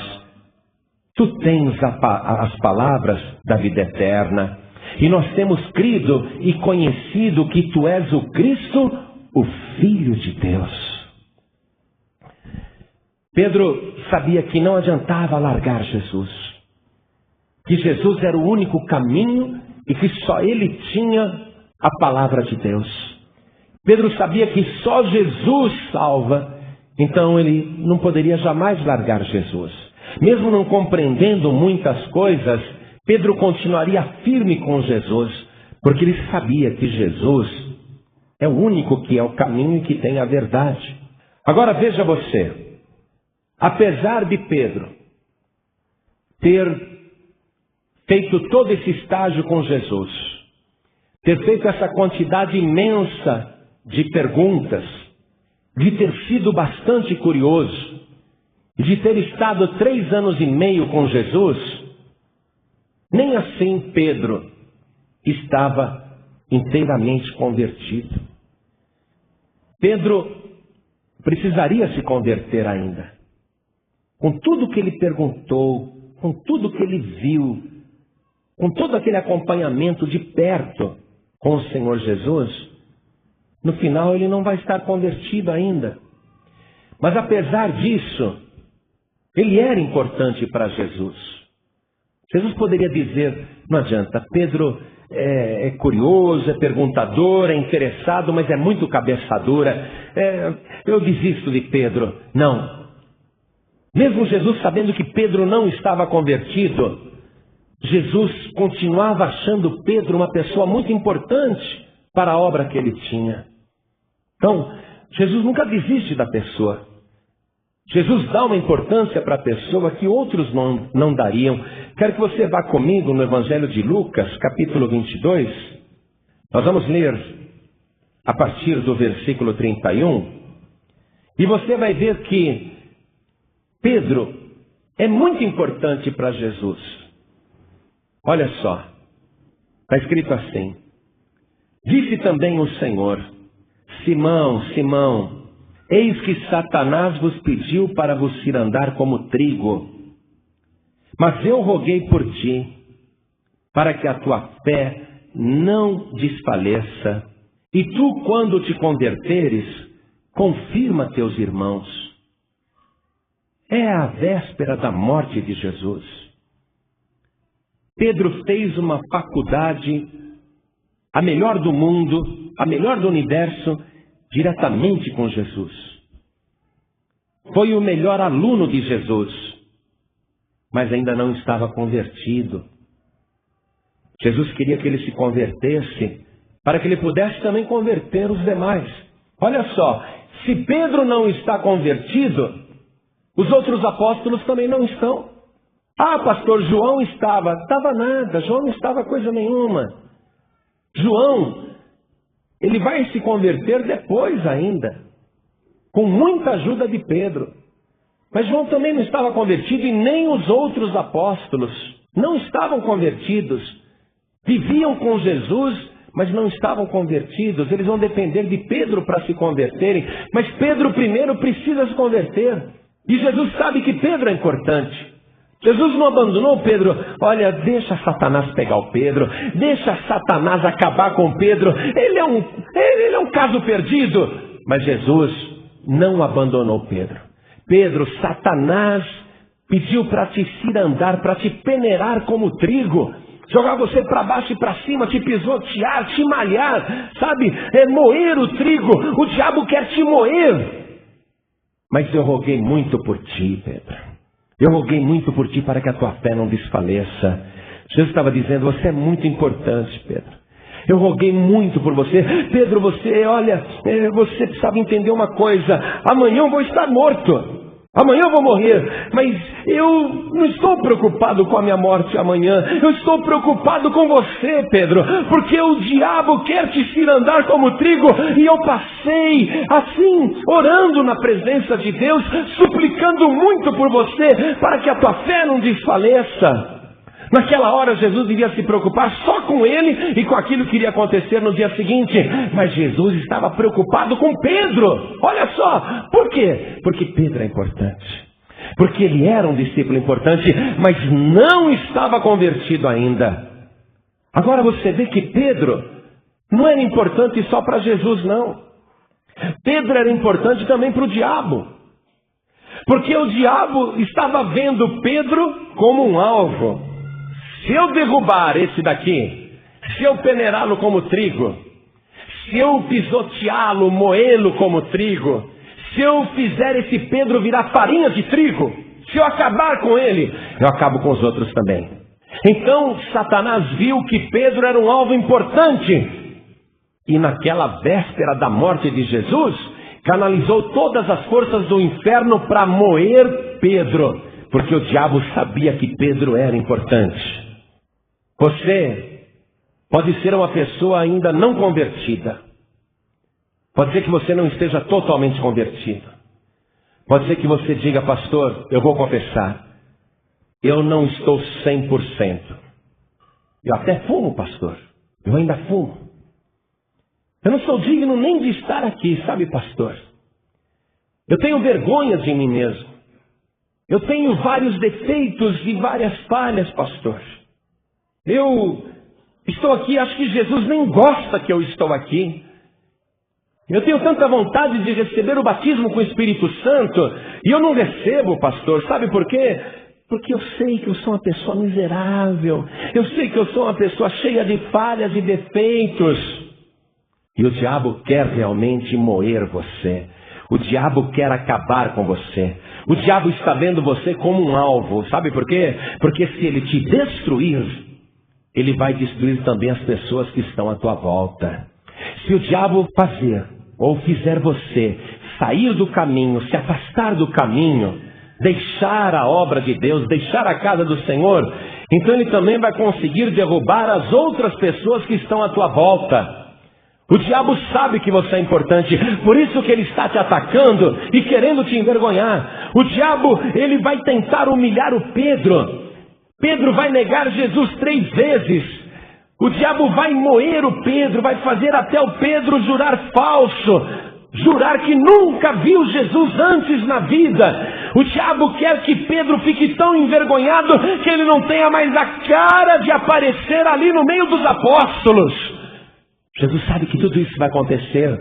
Tu tens as palavras da vida eterna, e nós temos crido e conhecido que tu és o Cristo, o Filho de Deus. Pedro sabia que não adiantava largar Jesus, que Jesus era o único caminho e que só ele tinha a palavra de Deus. Pedro sabia que só Jesus salva, então ele não poderia jamais largar Jesus. Mesmo não compreendendo muitas coisas, Pedro continuaria firme com Jesus, porque ele sabia que Jesus é o único que é o caminho e que tem a verdade. Agora veja você, apesar de Pedro ter feito todo esse estágio com Jesus, ter feito essa quantidade imensa de perguntas, de ter sido bastante curioso, de ter estado 3 anos e meio com Jesus, nem assim Pedro estava inteiramente convertido. Pedro precisaria se converter ainda. Com tudo que ele perguntou, com tudo que ele viu, com todo aquele acompanhamento de perto, com o Senhor Jesus, no final ele não vai estar convertido ainda. Mas apesar disso, ele era importante para Jesus. Jesus poderia dizer, não adianta, Pedro é curioso, é perguntador, é interessado, mas é muito cabeça dura. Eu desisto de Pedro. Não. Mesmo Jesus sabendo que Pedro não estava convertido, Jesus continuava achando Pedro uma pessoa muito importante para a obra que ele tinha. Então, Jesus nunca desiste da pessoa. Jesus dá uma importância para a pessoa que outros não dariam. Quero que você vá comigo no Evangelho de Lucas, capítulo 22. Nós vamos ler a partir do versículo 31. E você vai ver que Pedro é muito importante para Jesus. Olha só, está escrito assim: disse também o Senhor: Simão, Simão, eis que Satanás vos pediu para vos ir andar como trigo. Mas eu roguei por ti, para que a tua fé não desfaleça. E tu, quando te converteres, confirma teus irmãos. É a véspera da morte de Jesus. Pedro fez uma faculdade, a melhor do mundo, a melhor do universo, diretamente com Jesus. Foi o melhor aluno de Jesus, mas ainda não estava convertido. Jesus queria que ele se convertesse, para que ele pudesse também converter os demais. Olha só, se Pedro não está convertido, os outros apóstolos também não estão. Ah, pastor, João estava. Estava nada, João não estava coisa nenhuma. João, ele vai se converter depois ainda, com muita ajuda de Pedro. Mas João também não estava convertido, e nem os outros apóstolos não estavam convertidos. Viviam com Jesus, mas não estavam convertidos. Eles vão depender de Pedro para se converterem. Mas Pedro primeiro precisa se converter. E Jesus sabe que Pedro é importante. Jesus não abandonou Pedro. Olha, deixa Satanás pegar o Pedro. Deixa Satanás acabar com Pedro. Ele é um caso perdido. Mas Jesus não abandonou Pedro. Pedro, Satanás pediu para te ir andar, para te peneirar como trigo. Jogar você para baixo e para cima, te pisotear, te malhar, sabe? Moer o trigo. O diabo quer te moer. Mas eu roguei muito por ti, Pedro. Eu roguei muito por ti para que a tua fé não desfaleça. Jesus estava dizendo, você é muito importante, Pedro. Eu roguei muito por você. Pedro, você precisava entender uma coisa. Amanhã eu vou estar morto. Amanhã eu vou morrer. Mas eu não estou preocupado com a minha morte amanhã. Eu estou preocupado com você, Pedro. Porque o diabo quer te ir andar como trigo. E eu passei assim, orando na presença de Deus, suplicando muito por você, para que a tua fé não desfaleça. Naquela hora Jesus devia se preocupar só com ele e com aquilo que iria acontecer no dia seguinte. Mas Jesus estava preocupado com Pedro. Olha só, por quê? Porque Pedro é importante. Porque ele era um discípulo importante, mas não estava convertido ainda. Agora você vê que Pedro não era importante só para Jesus, não. Pedro era importante também para o diabo. Porque o diabo estava vendo Pedro como um alvo. Se eu derrubar esse daqui, se eu peneirá-lo como trigo, se eu pisoteá-lo, moê-lo como trigo, se eu fizer esse Pedro virar farinha de trigo, se eu acabar com ele, eu acabo com os outros também. Então Satanás viu que Pedro era um alvo importante. E naquela véspera da morte de Jesus, canalizou todas as forças do inferno para moer Pedro. Porque o diabo sabia que Pedro era importante. Você pode ser uma pessoa ainda não convertida. Pode ser que você não esteja totalmente convertido. Pode ser que você diga, pastor, eu vou confessar, eu não estou 100%. Eu até fumo, pastor. Eu ainda fumo. Eu não sou digno nem de estar aqui, sabe, pastor? Eu tenho vergonha de mim mesmo. Eu tenho vários defeitos e várias falhas, pastor. Eu Estou aqui, acho que Jesus nem gosta que eu estou aqui. Eu tenho tanta vontade de receber o batismo com o Espírito Santo, e eu não recebo, pastor. Sabe por quê? Porque eu sei que eu sou uma pessoa miserável. Eu sei que eu sou uma pessoa cheia de falhas e defeitos. E o diabo quer realmente moer você. O diabo quer acabar com você. O diabo está vendo você como um alvo. Sabe por quê? Porque se ele te destruir, ele vai destruir também as pessoas que estão à tua volta. Se o diabo fazer ou fizer você sair do caminho, se afastar do caminho, deixar a obra de Deus, deixar a casa do Senhor, então ele também vai conseguir derrubar as outras pessoas que estão à tua volta. O diabo sabe que você é importante, por isso que ele está te atacando e querendo te envergonhar. O diabo, ele vai tentar humilhar o Pedro. Pedro vai negar Jesus 3 vezes. O diabo vai moer o Pedro, vai fazer até o Pedro jurar falso, jurar que nunca viu Jesus antes na vida. O diabo quer que Pedro fique tão envergonhado que ele não tenha mais a cara de aparecer ali no meio dos apóstolos. Jesus sabe que tudo isso vai acontecer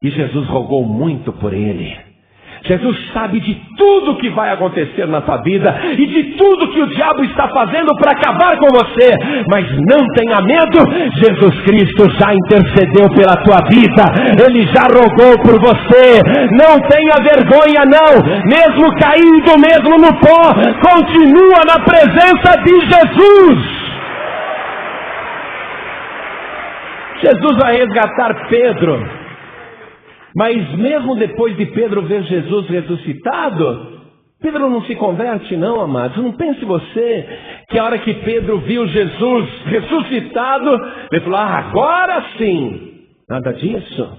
e Jesus rogou muito por ele. Jesus sabe de tudo que vai acontecer na tua vida e de tudo que o diabo está fazendo para acabar com você. Mas não tenha medo, Jesus Cristo já intercedeu pela tua vida. Ele já rogou por você. Não tenha vergonha não. Mesmo caído, mesmo no pó, continua na presença de Jesus. Jesus vai resgatar Pedro, mas mesmo depois de Pedro ver Jesus ressuscitado, Pedro não se converte não, amados. Não pense você que a hora que Pedro viu Jesus ressuscitado, ele falou, agora sim. Nada disso.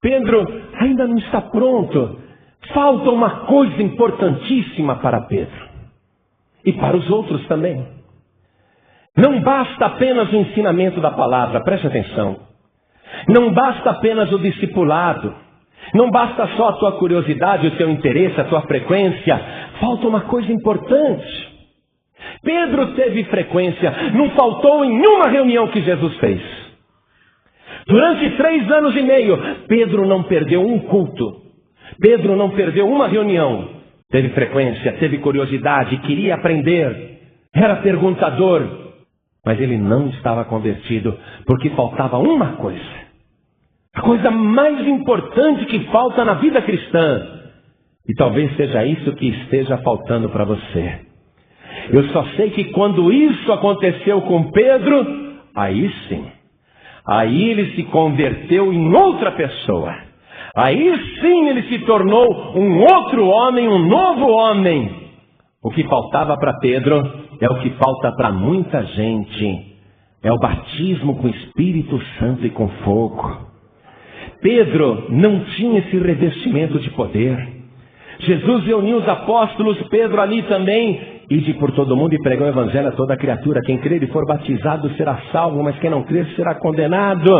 Pedro ainda não está pronto. Falta uma coisa importantíssima para Pedro e para os outros também. Não basta apenas o ensinamento da palavra, preste atenção. Não basta apenas o discipulado. Não basta só a tua curiosidade, o teu interesse, a tua frequência. Falta uma coisa importante. Pedro teve frequência, não faltou em nenhuma reunião que Jesus fez. Durante 3 anos e meio, Pedro não perdeu um culto. Pedro não perdeu uma reunião. Teve frequência, teve curiosidade, queria aprender. Era perguntador. Mas ele não estava convertido, porque faltava uma coisa. A coisa mais importante que falta na vida cristã. E talvez seja isso que esteja faltando para você. Eu só sei que quando isso aconteceu com Pedro, aí sim. Aí ele se converteu em outra pessoa. Aí sim ele se tornou um outro homem, um novo homem. O que faltava para Pedro é o que falta para muita gente. É o batismo com o Espírito Santo e com fogo. Pedro não tinha esse revestimento de poder. Jesus reuniu os apóstolos, Pedro ali também. Ide por todo mundo e pregam o evangelho a toda criatura. Quem crer e for batizado será salvo, mas quem não crer será condenado.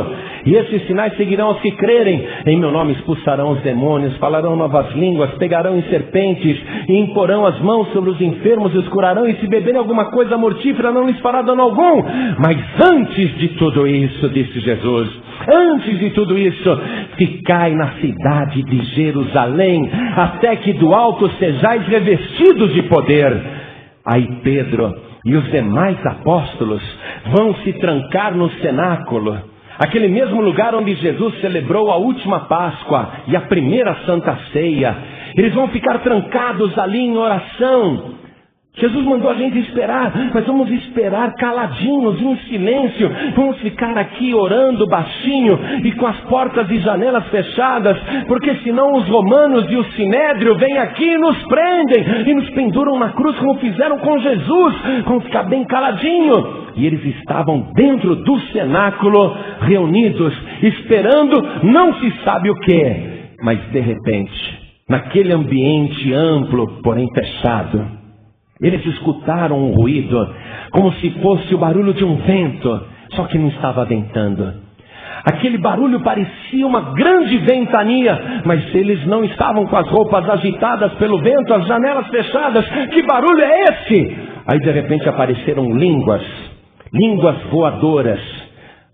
E esses sinais seguirão os que crerem. Em meu nome expulsarão os demônios, falarão novas línguas, pegarão em serpentes e imporão as mãos sobre os enfermos e os curarão. E se beberem alguma coisa mortífera não lhes fará dano algum. Mas antes de tudo isso, disse Jesus, antes de tudo isso, ficai na cidade de Jerusalém, até que do alto sejais revestidos de poder. Aí Pedro e os demais apóstolos vão se trancar no cenáculo, aquele mesmo lugar onde Jesus celebrou a última Páscoa e a primeira Santa Ceia. Eles vão ficar trancados ali em oração. Jesus mandou a gente esperar, mas vamos esperar caladinhos, em silêncio. Vamos ficar aqui orando baixinho e com as portas e janelas fechadas, porque senão os romanos e o sinédrio vêm aqui e nos prendem e nos penduram na cruz como fizeram com Jesus. Vamos ficar bem caladinho. E eles estavam dentro do cenáculo, reunidos, esperando não se sabe o que. Mas de repente, naquele ambiente amplo, porém fechado, eles escutaram um ruído, como se fosse o barulho de um vento, só que não estava ventando. Aquele barulho parecia uma grande ventania, mas eles não estavam com as roupas agitadas pelo vento, as janelas fechadas. Que barulho é esse? Aí de repente apareceram línguas línguas voadoras,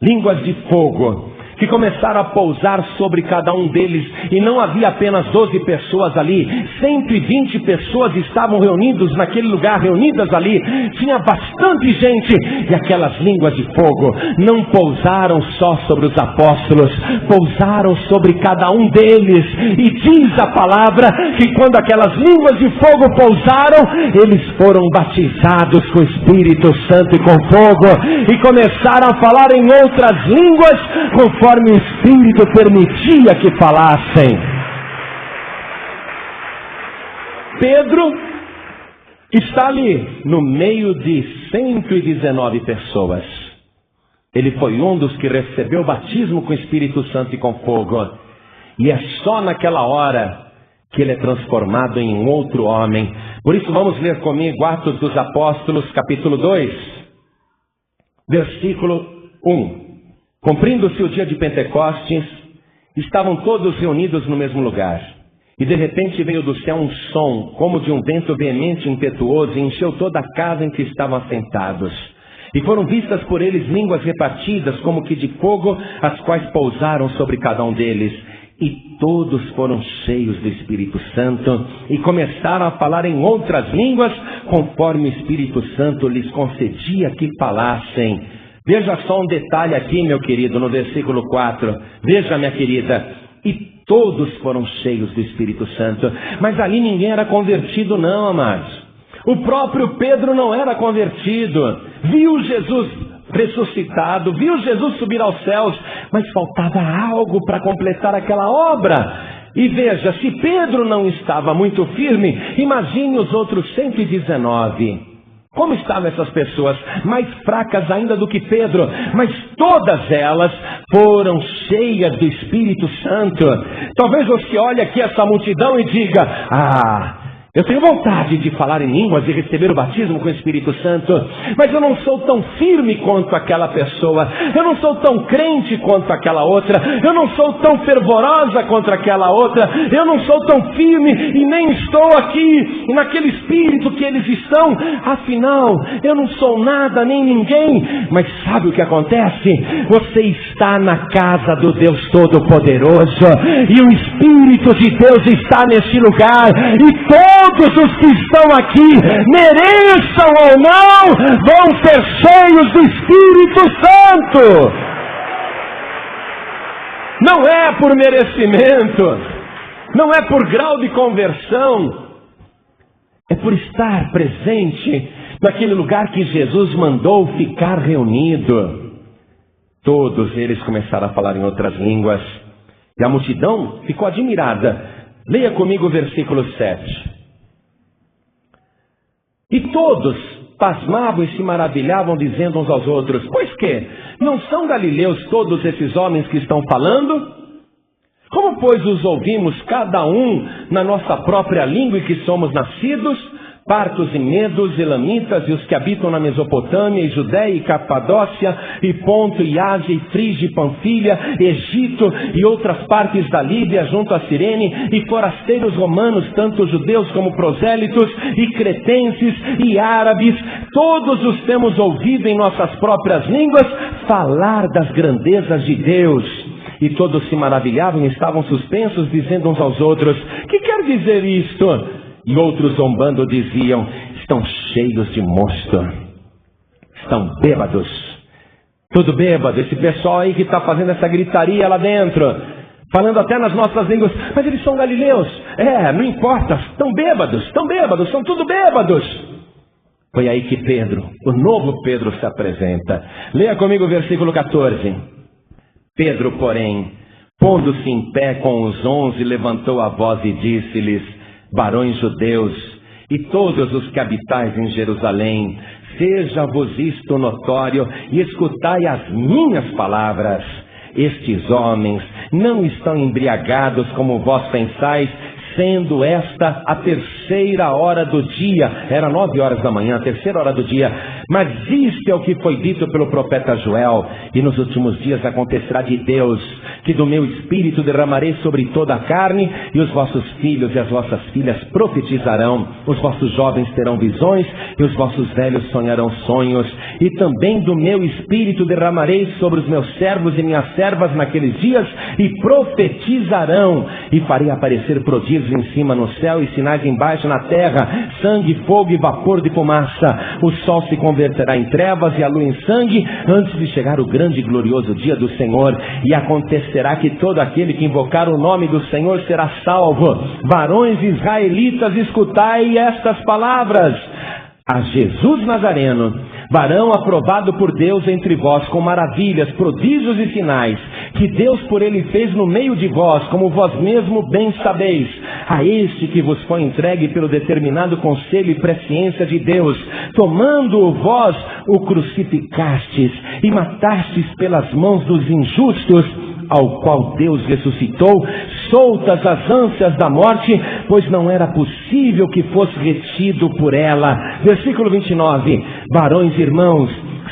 línguas de fogo, que começaram a pousar sobre cada um deles, e não havia apenas 12 pessoas ali, 120 pessoas estavam reunidas naquele lugar, reunidas ali, tinha bastante gente, e aquelas línguas de fogo não pousaram só sobre os apóstolos, pousaram sobre cada um deles, e diz a palavra que quando aquelas línguas de fogo pousaram, eles foram batizados com o Espírito Santo e com fogo, e começaram a falar em outras línguas, conforme o Espírito permitia que falassem. Pedro está ali no meio de 119 pessoas. Ele foi um dos que recebeu o batismo com o Espírito Santo e com fogo. E é só naquela hora que ele é transformado em um outro homem. Por isso vamos ler comigo Atos dos Apóstolos, capítulo 2, versículo 1. Cumprindo-se o dia de Pentecostes, estavam todos reunidos no mesmo lugar. E de repente veio do céu um som, como de um vento veemente e impetuoso, e encheu toda a casa em que estavam assentados. E foram vistas por eles línguas repartidas, como que de fogo, as quais pousaram sobre cada um deles. E todos foram cheios do Espírito Santo, e começaram a falar em outras línguas, conforme o Espírito Santo lhes concedia que falassem. Veja só um detalhe aqui, meu querido, no versículo 4. Veja, minha querida. E todos foram cheios do Espírito Santo. Mas ali ninguém era convertido não, amados. O próprio Pedro não era convertido. Viu Jesus ressuscitado, viu Jesus subir aos céus, mas faltava algo para completar aquela obra. E veja, se Pedro não estava muito firme, imagine os outros 119. Como estavam essas pessoas? Mais fracas ainda do que Pedro, mas todas elas foram cheias do Espírito Santo. Talvez você olhe aqui essa multidão e diga: eu tenho vontade de falar em línguas e receber o batismo com o Espírito Santo, mas eu não sou tão firme quanto aquela pessoa, eu não sou tão crente quanto aquela outra, eu não sou tão fervorosa quanto aquela outra, eu não sou tão firme e nem estou aqui naquele espírito que eles estão, afinal, eu não sou nada nem ninguém. Mas sabe o que acontece? Você está na casa do Deus Todo-Poderoso, e o Espírito de Deus está nesse lugar, e todos os que estão aqui, mereçam ou não, vão ser cheios do Espírito Santo. Não é por merecimento, não é por grau de conversão, é por estar presente naquele lugar que Jesus mandou ficar reunido. Todos eles começaram a falar em outras línguas, e a multidão ficou admirada. Leia comigo o versículo 7. E todos pasmavam e se maravilhavam, dizendo uns aos outros: pois que? Não são galileus todos esses homens que estão falando? Como, pois, os ouvimos cada um na nossa própria língua em que somos nascidos? Partos e medos, elamitas e os que habitam na Mesopotâmia, e Judéia e Capadócia, e Ponto, e Ásia, e Frígia, e Panfilha, Egito e outras partes da Líbia junto a Cirene, e forasteiros romanos, tanto judeus como prosélitos, e cretenses e árabes, todos os temos ouvido em nossas próprias línguas falar das grandezas de Deus. E todos se maravilhavam e estavam suspensos, dizendo uns aos outros: que quer dizer isto? E outros, zombando, diziam: estão cheios de mosto, estão bêbados, tudo bêbado, esse pessoal aí que está fazendo essa gritaria lá dentro, falando até nas nossas línguas, mas eles são galileus, não importa, estão bêbados, são tudo bêbados. Foi aí que Pedro, o novo Pedro, se apresenta. Leia comigo o versículo 14. Pedro, porém, pondo-se em pé com os 11, levantou a voz e disse-lhes: varões judeus, e todos os que habitais em Jerusalém, seja-vos isto notório, e escutai as minhas palavras. Estes homens não estão embriagados como vós pensais, sendo esta a terceira hora do dia. Era 9 horas da manhã, a terceira hora do dia. Mas isto é o que foi dito pelo profeta Joel: e nos últimos dias acontecerá de Deus, que do meu espírito derramarei sobre toda a carne, e os vossos filhos e as vossas filhas profetizarão, os vossos jovens terão visões, e os vossos velhos sonharão sonhos, e também do meu espírito derramarei sobre os meus servos e minhas servas naqueles dias, e profetizarão, e farei aparecer prodígios em cima no céu e sinais embaixo na terra, sangue, fogo e vapor de fumaça. O sol se converterá em trevas e a lua em sangue, antes de chegar o grande e glorioso dia do Senhor. E acontecerá que todo aquele que invocar o nome do Senhor será salvo. Varões israelitas, escutai estas palavras: a Jesus Nazareno, varão aprovado por Deus entre vós, com maravilhas, prodígios e sinais, que Deus por ele fez no meio de vós, como vós mesmo bem sabeis. A este que vos foi entregue pelo determinado conselho e presciência de Deus, tomando-o vós, o crucificastes e matastes pelas mãos dos injustos, ao qual Deus ressuscitou, soltas as ânsias da morte, pois não era possível que fosse retido por ela. Versículo 29. Varões irmãos,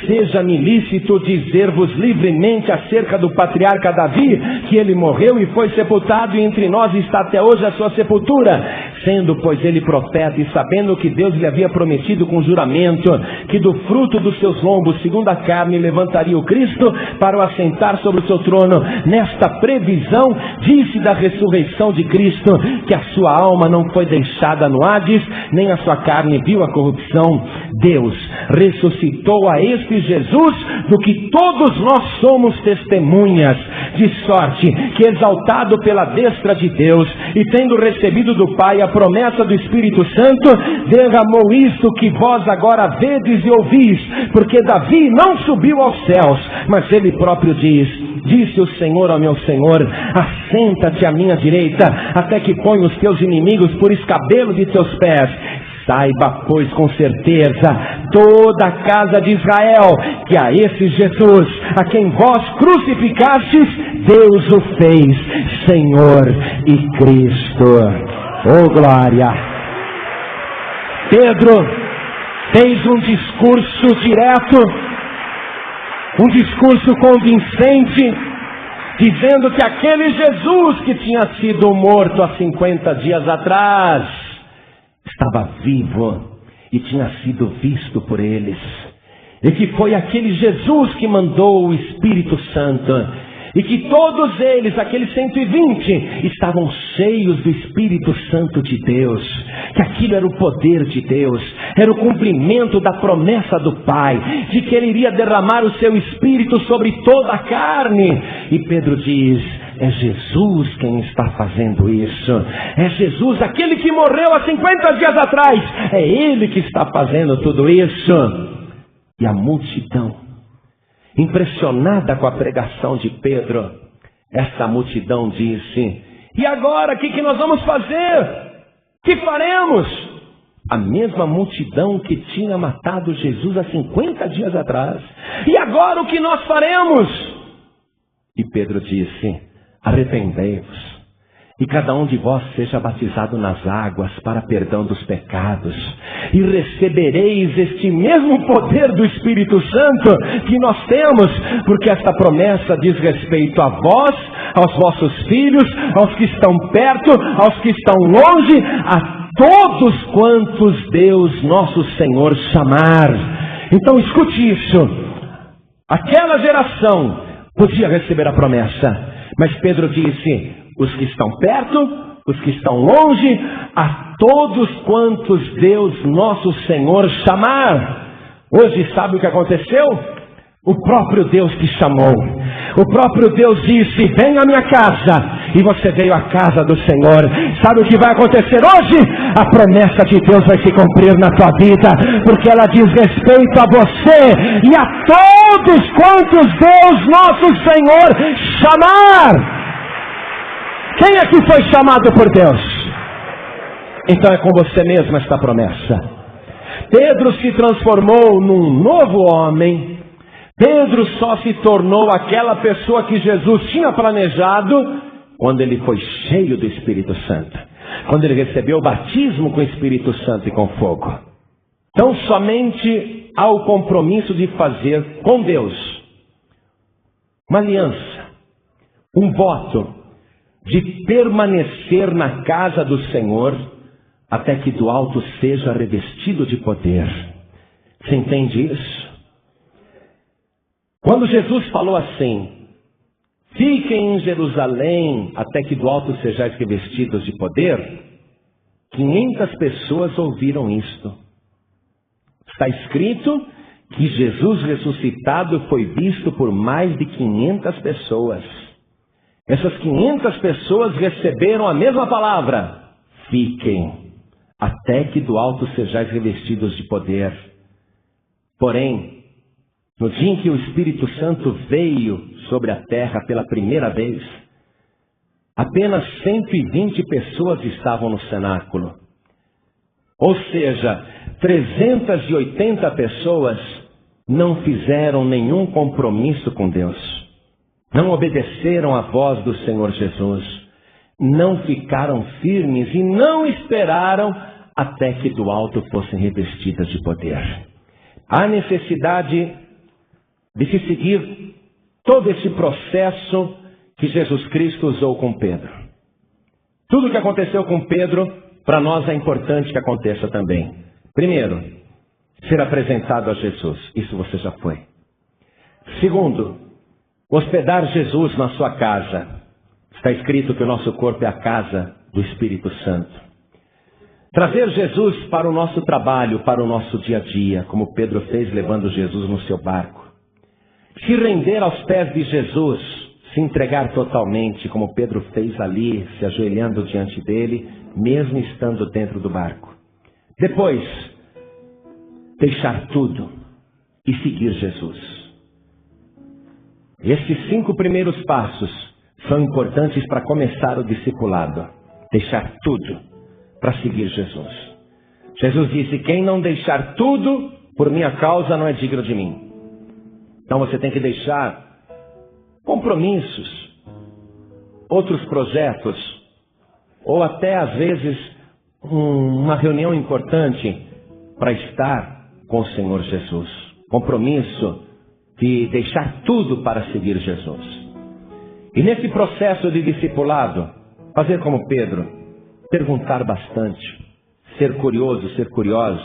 seja-me lícito dizer-vos livremente acerca do patriarca Davi, que ele morreu e foi sepultado, e entre nós está até hoje a sua sepultura. Sendo, pois, ele profeta, e sabendo que Deus lhe havia prometido com juramento, que do fruto dos seus lombos, segundo a carne, levantaria o Cristo para o assentar sobre o seu trono, nesta previsão, disse da ressurreição de Cristo, que a sua alma não foi deixada no Hades, nem a sua carne viu a corrupção. Deus ressuscitou a este Jesus, do que todos nós somos testemunhas, de sorte que, exaltado pela destra de Deus, e tendo recebido do Pai a promessa do Espírito Santo, derramou isto que vós agora vedes e ouvis. Porque Davi não subiu aos céus, mas ele próprio diz: disse o Senhor ao meu Senhor, assenta-te à minha direita, até que ponha os teus inimigos por escabelo de teus pés. Saiba, pois, com certeza, toda a casa de Israel, que a esse Jesus, a quem vós crucificastes, Deus o fez Senhor e Cristo. Oh, glória! Pedro fez um discurso direto, um discurso convincente, dizendo que aquele Jesus que tinha sido morto há 50 dias atrás estava vivo e tinha sido visto por eles, e que foi aquele Jesus que mandou o Espírito Santo, e que todos eles, aqueles 120, estavam cheios do Espírito Santo de Deus, que aquilo era o poder de Deus, era o cumprimento da promessa do Pai, de que Ele iria derramar o seu Espírito sobre toda a carne. E Pedro diz: é Jesus quem está fazendo isso, é Jesus, aquele que morreu há 50 dias atrás, é Ele que está fazendo tudo isso. E a multidão, impressionada com a pregação de Pedro, essa multidão disse: e agora, o que nós vamos fazer? Que faremos? A mesma multidão que tinha matado Jesus há 50 dias atrás. E agora o que nós faremos? E Pedro disse: arrependei-vos, e cada um de vós seja batizado nas águas para perdão dos pecados, e recebereis este mesmo poder do Espírito Santo que nós temos, porque esta promessa diz respeito a vós, aos vossos filhos, aos que estão perto, aos que estão longe, a todos quantos Deus nosso Senhor chamar. Então escute isso: aquela geração podia receber a promessa, mas Pedro disse: os que estão perto, os que estão longe, a todos quantos Deus nosso Senhor chamar. Hoje sabe o que aconteceu? O próprio Deus te chamou. O próprio Deus disse: vem à minha casa. E você veio à casa do Senhor. Sabe o que vai acontecer hoje? A promessa de Deus vai se cumprir na tua vida, porque ela diz respeito a você e a todos quantos Deus nosso Senhor chamar. Quem é que foi chamado por Deus? Então é com você mesmo esta promessa. Pedro se transformou num novo homem. Pedro só se tornou aquela pessoa que Jesus tinha planejado quando ele foi cheio do Espírito Santo. quando ele recebeu o batismo com o Espírito Santo e com fogo. Então somente há o compromisso de fazer com Deus uma aliança, um voto de permanecer na casa do Senhor até que do alto seja revestido de poder. Você entende isso? Quando Jesus falou assim: fiquem em Jerusalém até que do alto sejais revestidos de poder, 500 pessoas ouviram isto. Está escrito que Jesus ressuscitado foi visto por mais de 500 pessoas. Essas 500 pessoas receberam a mesma palavra: fiquem, até que do alto sejais revestidos de poder. Porém, no dia em que o Espírito Santo veio sobre a terra pela primeira vez, apenas 120 pessoas estavam no cenáculo. Ou seja, 380 pessoas não fizeram nenhum compromisso com Deus. Não obedeceram à voz do Senhor Jesus. Não ficaram firmes e não esperaram até que do alto fossem revestidas de poder. Há necessidade de se seguir todo esse processo que Jesus Cristo usou com Pedro. Tudo o que aconteceu com Pedro, para nós é importante que aconteça também. Primeiro, ser apresentado a Jesus. Isso você já foi. Segundo, hospedar Jesus na sua casa. Está escrito que o nosso corpo é a casa do Espírito Santo. Trazer Jesus para o nosso trabalho, para o nosso dia a dia, como Pedro fez levando Jesus no seu barco. Se render aos pés de Jesus, se entregar totalmente, como Pedro fez ali, se ajoelhando diante dele, mesmo estando dentro do barco. Depois, deixar tudo e seguir Jesus. Esses 5 primeiros passos são importantes para começar o discipulado. Deixar tudo para seguir Jesus. Jesus disse: quem não deixar tudo por minha causa não é digno de mim. Então você tem que deixar compromissos, outros projetos, ou até às vezes uma reunião importante para estar com o Senhor Jesus. Compromisso de deixar tudo para seguir Jesus. E nesse processo de discipulado, fazer como Pedro, perguntar bastante, ser curioso, ser curiosa,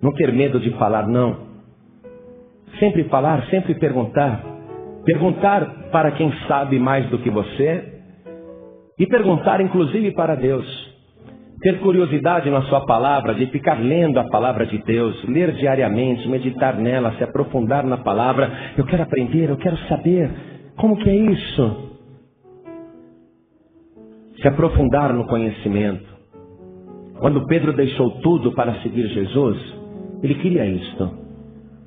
não ter medo de falar não. Sempre falar, sempre perguntar. Perguntar para quem sabe mais do que você e perguntar inclusive para Deus. Ter curiosidade na sua palavra, de ficar lendo a palavra de Deus, ler diariamente, meditar nela, se aprofundar na palavra. Eu quero aprender, eu quero saber como que é isso. Se aprofundar no conhecimento. Quando Pedro deixou tudo para seguir Jesus, ele queria isto.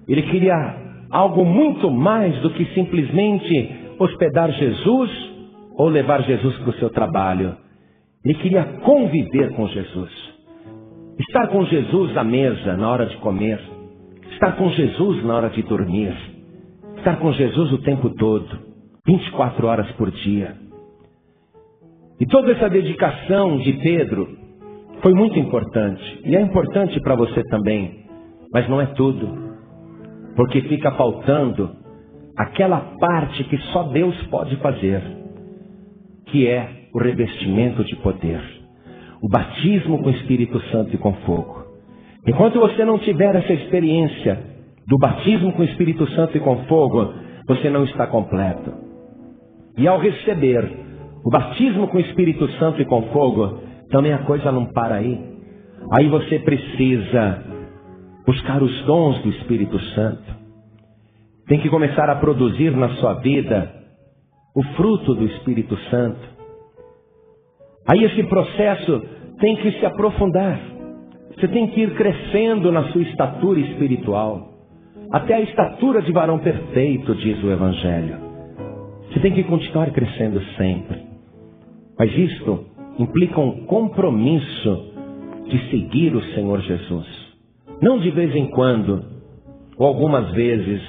Ele queria algo muito mais do que simplesmente hospedar Jesus ou levar Jesus para o seu trabalho. Ele queria conviver com Jesus. Estar com Jesus à mesa na hora de comer. Estar com Jesus na hora de dormir. Estar com Jesus o tempo todo. 24 horas por dia. E toda essa dedicação de Pedro foi muito importante. E é importante para você também. Mas não é tudo. Porque fica faltando aquela parte que só Deus pode fazer. Que é o revestimento de poder. O batismo com o Espírito Santo e com fogo. Enquanto você não tiver essa experiência do batismo com o Espírito Santo e com fogo, você não está completo. E ao receber o batismo com o Espírito Santo e com fogo, também a coisa não para aí. Aí você precisa buscar os dons do Espírito Santo. Tem que começar a produzir na sua vida o fruto do Espírito Santo. Aí esse processo tem que se aprofundar. Você tem que ir crescendo na sua estatura espiritual. Até a estatura de varão perfeito, diz o Evangelho. Você tem que continuar crescendo sempre. Mas isto implica um compromisso de seguir o Senhor Jesus. Não de vez em quando, ou algumas vezes,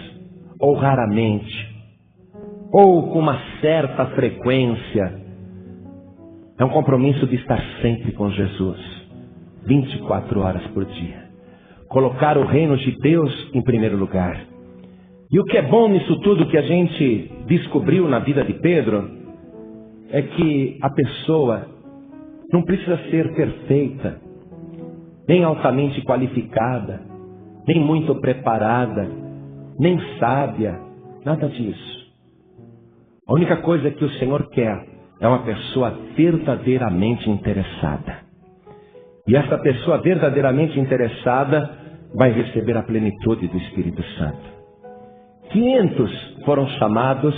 ou raramente, ou com uma certa frequência, É um compromisso de estar sempre com Jesus, 24 horas por dia. Colocar o reino de Deus em primeiro lugar. E o que é bom nisso tudo que a gente descobriu na vida de Pedro, é que a pessoa não precisa ser perfeita, nem altamente qualificada, nem muito preparada, nem sábia, nada disso. A única coisa que o Senhor quer é uma pessoa verdadeiramente interessada. E essa pessoa verdadeiramente interessada vai receber a plenitude do Espírito Santo. 500 foram chamados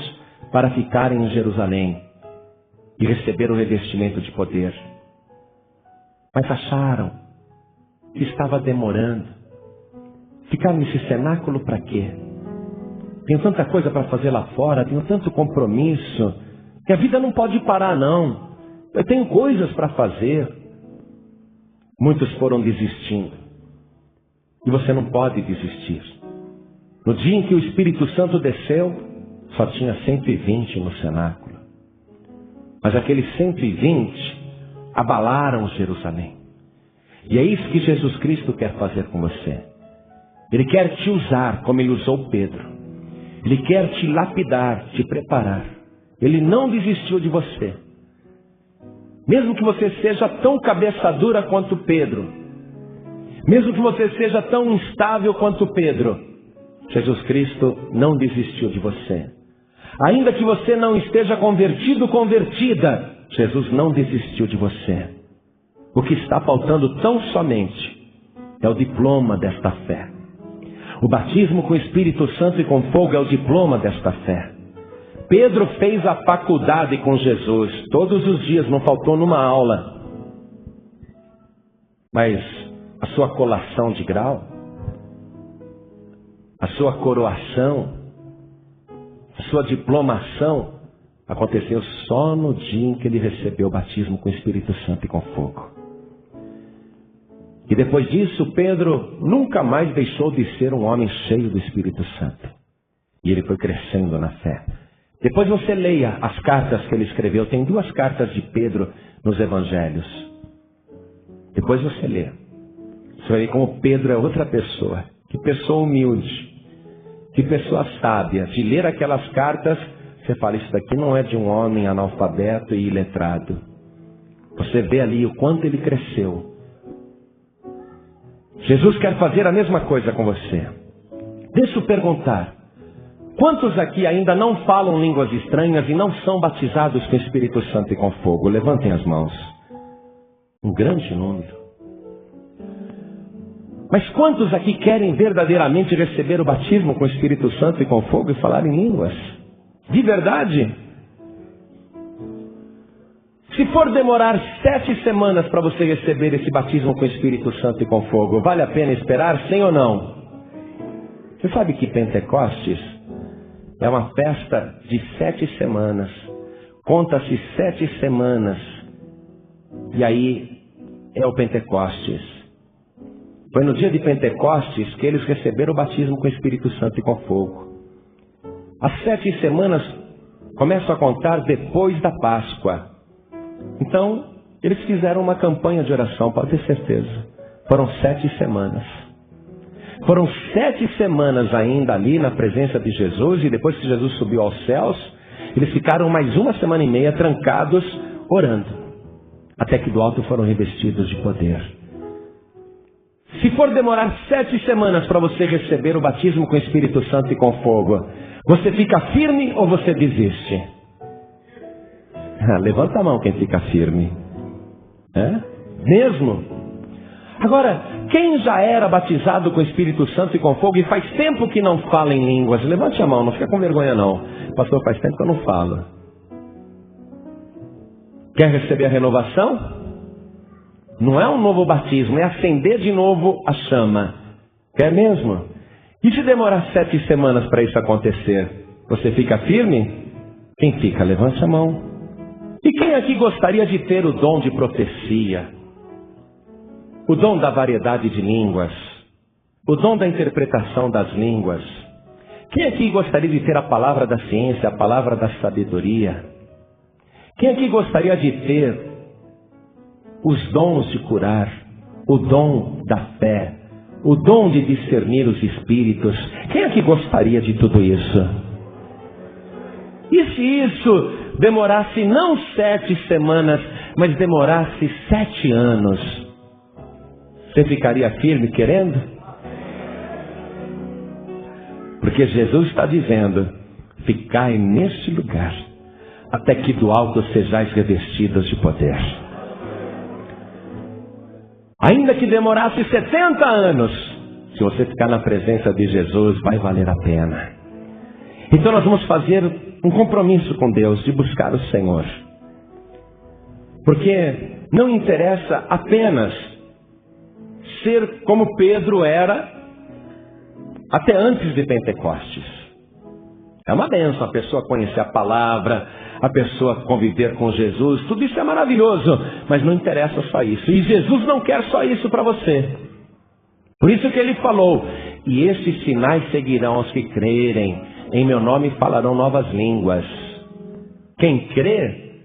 para ficarem em Jerusalém e receber o revestimento de poder. Mas acharam que estava demorando. Ficaram nesse cenáculo para quê? Tenho tanta coisa para fazer lá fora, tenho tanto compromisso, que a vida não pode parar não. Eu tenho coisas para fazer. Muitos foram desistindo. E você não pode desistir. No dia em que o Espírito Santo desceu, só tinha 120 no cenáculo. Mas aqueles 120 abalaram Jerusalém. E é isso que Jesus Cristo quer fazer com você. Ele quer te usar como ele usou Pedro. Ele quer te lapidar, te preparar. Ele não desistiu de você. Mesmo que você seja tão cabeça dura quanto Pedro, mesmo que você seja tão instável quanto Pedro, Jesus Cristo não desistiu de você. Ainda que você não esteja convertido, convertida, Jesus não desistiu de você. O que está faltando tão somente é o diploma desta fé. O batismo com o Espírito Santo e com fogo é o diploma desta fé. Pedro fez a faculdade com Jesus todos os dias, não faltou numa aula. Mas a sua colação de grau, a sua coroação, a sua diplomação aconteceu só no dia em que ele recebeu o batismo com o Espírito Santo e com fogo. E depois disso, Pedro nunca mais deixou de ser um homem cheio do Espírito Santo. E ele foi crescendo na fé. Depois você leia as cartas que ele escreveu. Tem 2 cartas de Pedro nos Evangelhos. Depois você lê. Você vai ver como Pedro é outra pessoa. Que pessoa humilde. Que pessoa sábia. De ler aquelas cartas, você fala, isso daqui não é de um homem analfabeto e iletrado. Você vê ali o quanto ele cresceu. Jesus quer fazer a mesma coisa com você. Deixa eu perguntar. Quantos aqui ainda não falam línguas estranhas e não são batizados com o Espírito Santo e com fogo? Levantem as mãos. Um grande número. Mas quantos aqui querem verdadeiramente receber o batismo com o Espírito Santo e com fogo e falar em línguas? De verdade? Se for demorar 7 semanas para você receber esse batismo com o Espírito Santo e com fogo, vale a pena esperar, sim ou não? Você sabe que Pentecostes é uma festa de 7 semanas. Conta-se 7 semanas. E aí é o Pentecostes. Foi no dia de Pentecostes que eles receberam o batismo com o Espírito Santo e com fogo. As 7 semanas começam a contar depois da Páscoa. Então, eles fizeram uma campanha de oração, pode ter certeza. Foram 7 semanas. Foram 7 semanas ainda ali na presença de Jesus, e depois que Jesus subiu aos céus, eles ficaram mais 1 semana e meia trancados, orando. Até que do alto foram revestidos de poder. Se for demorar 7 semanas para você receber o batismo com o Espírito Santo e com fogo, você fica firme ou você desiste? Levanta a mão quem fica firme. É? Mesmo? Agora, quem já era batizado com o Espírito Santo e com fogo e faz tempo que não fala em línguas? Levante a mão, não fica com vergonha não. Pastor, faz tempo que eu não falo. Quer receber a renovação? Não é um novo batismo, é acender de novo a chama. Quer mesmo? E se demorar 7 semanas para isso acontecer? Você fica firme? Quem fica? Levante a mão. E quem aqui gostaria de ter o dom de profecia? O dom da variedade de línguas? O dom da interpretação das línguas? Quem aqui gostaria de ter a palavra da ciência, a palavra da sabedoria? Quem aqui gostaria de ter os dons de curar, o dom da fé, o dom de discernir os espíritos. Quem é que gostaria de tudo isso? E se isso demorasse não 7 semanas, mas demorasse 7 anos? Você ficaria firme querendo? Porque Jesus está dizendo: ficai neste lugar, até que do alto sejais revestidos de poder. Ainda que demorasse 70 anos, se você ficar na presença de Jesus, vai valer a pena. Então nós vamos fazer um compromisso com Deus de buscar o Senhor. Porque não interessa apenas ser como Pedro era até antes de Pentecostes. É uma bênção a pessoa conhecer a palavra, a pessoa conviver com Jesus, tudo isso é maravilhoso, mas não interessa só isso. E Jesus não quer só isso para você. Por isso que ele falou: e esses sinais seguirão aos que crerem, em meu nome falarão novas línguas. Quem crê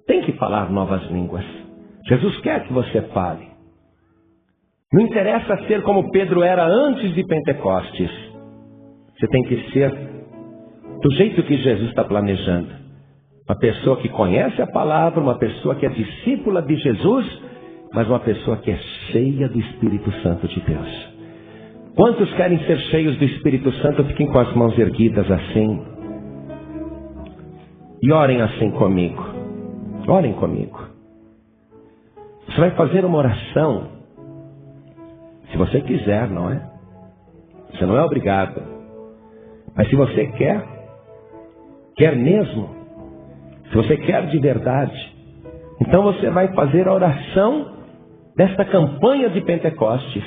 tem que falar novas línguas. Jesus quer que você fale. Não interessa ser como Pedro era antes de Pentecostes. Você tem que ser do jeito que Jesus está planejando. Uma pessoa que conhece a palavra, uma pessoa que é discípula de Jesus, mas uma pessoa que é cheia do Espírito Santo de Deus. Quantos querem ser cheios do Espírito Santo? Fiquem com as mãos erguidas assim. E orem assim comigo. Orem comigo. Você vai fazer uma oração, se você quiser, não é? Você não é obrigado. Mas se você quer mesmo, se você quer de verdade, então você vai fazer a oração desta campanha de Pentecostes.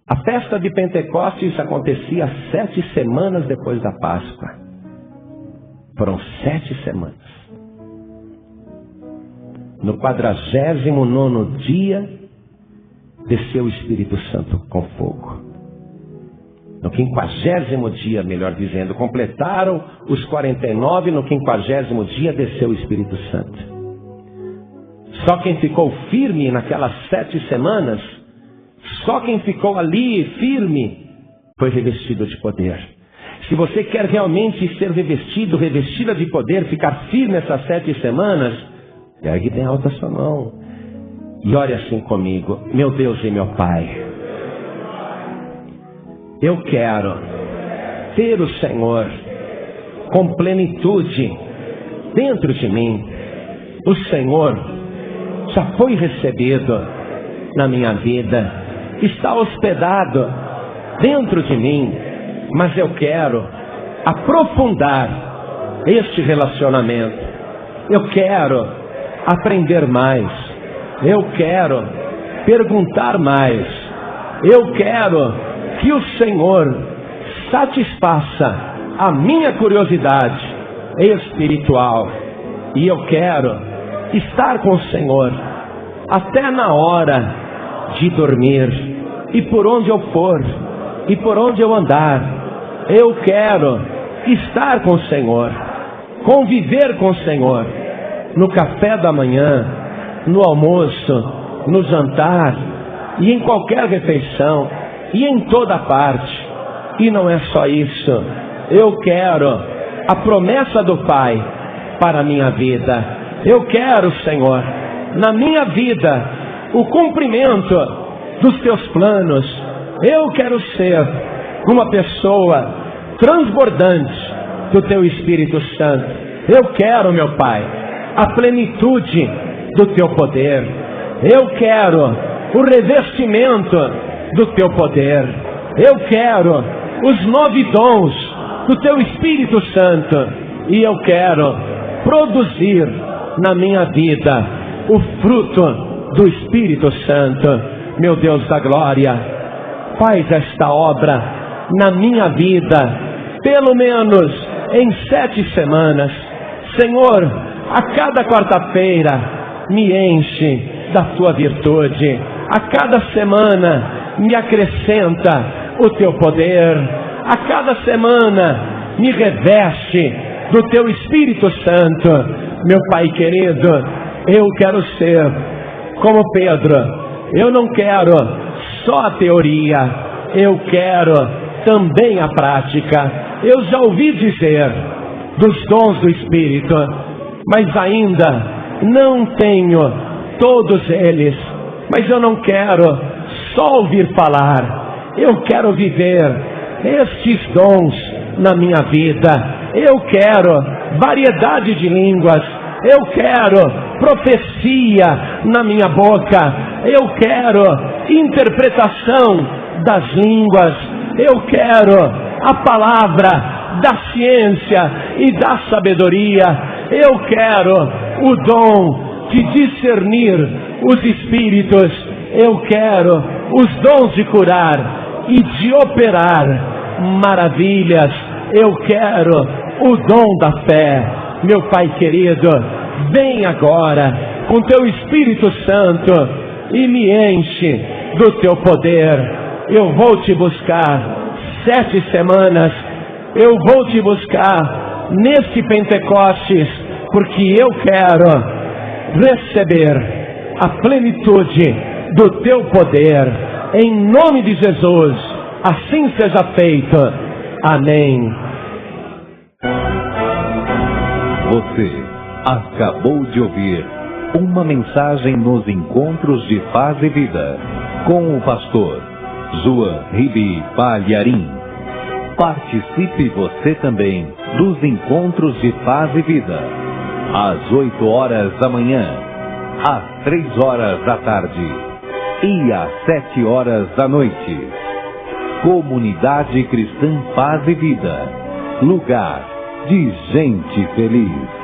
A festa de Pentecostes acontecia 7 semanas depois da Páscoa. Foram 7 semanas. No 49º dia, desceu o Espírito Santo com fogo. No 50º dia, melhor dizendo, completaram os 49, no 50º dia desceu o Espírito Santo. Só quem ficou firme naquelas 7 semanas, só quem ficou ali firme, foi revestido de poder. Se você quer realmente ser revestido, revestida de poder, ficar firme essas 7 semanas, ergue bem alta a sua mão e ore assim comigo: meu Deus e meu Pai, eu quero ter o Senhor com plenitude dentro de mim. O Senhor já foi recebido na minha vida, está hospedado dentro de mim, mas eu quero aprofundar este relacionamento. Eu quero aprender mais. Eu quero perguntar mais. Eu quero que o Senhor satisfaça a minha curiosidade espiritual. E eu quero estar com o Senhor até na hora de dormir. E por onde eu for, e por onde eu andar, eu quero estar com o Senhor, conviver com o Senhor, no café da manhã, no almoço, no jantar, e em qualquer refeição, e em toda parte. E não é só isso, eu quero a promessa do Pai para a minha vida. Eu quero, Senhor, na minha vida, o cumprimento dos teus planos. Eu quero ser uma pessoa transbordante do teu Espírito Santo. Eu quero, meu Pai, a plenitude do teu poder. Eu quero o revestimento do teu poder. Eu quero os 9 dons do teu Espírito Santo. E eu quero produzir na minha vida o fruto do Espírito Santo. Meu Deus da glória, faz esta obra na minha vida, pelo menos em 7 semanas. Senhor, a cada quarta-feira me enche da tua virtude. A cada semana me acrescenta o teu poder. A cada semana me reveste do teu Espírito Santo. Meu Pai querido, Eu quero ser como Pedro. Eu não quero só a teoria, eu quero também a prática. Eu já ouvi dizer dos dons do Espírito, mas ainda não tenho todos eles. Mas eu não quero só ouvir falar, eu quero viver estes dons na minha vida. Eu quero variedade de línguas, eu quero profecia na minha boca, eu quero interpretação das línguas, eu quero a palavra da ciência e da sabedoria, eu quero o dom de discernir os espíritos, eu quero os dons de curar e de operar maravilhas, eu quero o dom da fé. Meu Pai querido, vem agora com Teu Espírito Santo e me enche do Teu poder. Eu vou Te buscar 7 semanas, eu vou Te buscar neste Pentecostes, porque eu quero receber a plenitude do Teu poder. Em nome de Jesus, assim seja feito. Amém. Você acabou de ouvir uma mensagem nos Encontros de Paz e Vida, com o pastor João Ribe Palharim. Participe você também dos Encontros de Paz e Vida, às 8 horas da manhã, às 3 horas da tarde e às 7 horas da noite. Comunidade Cristã Paz e Vida, lugar de gente feliz.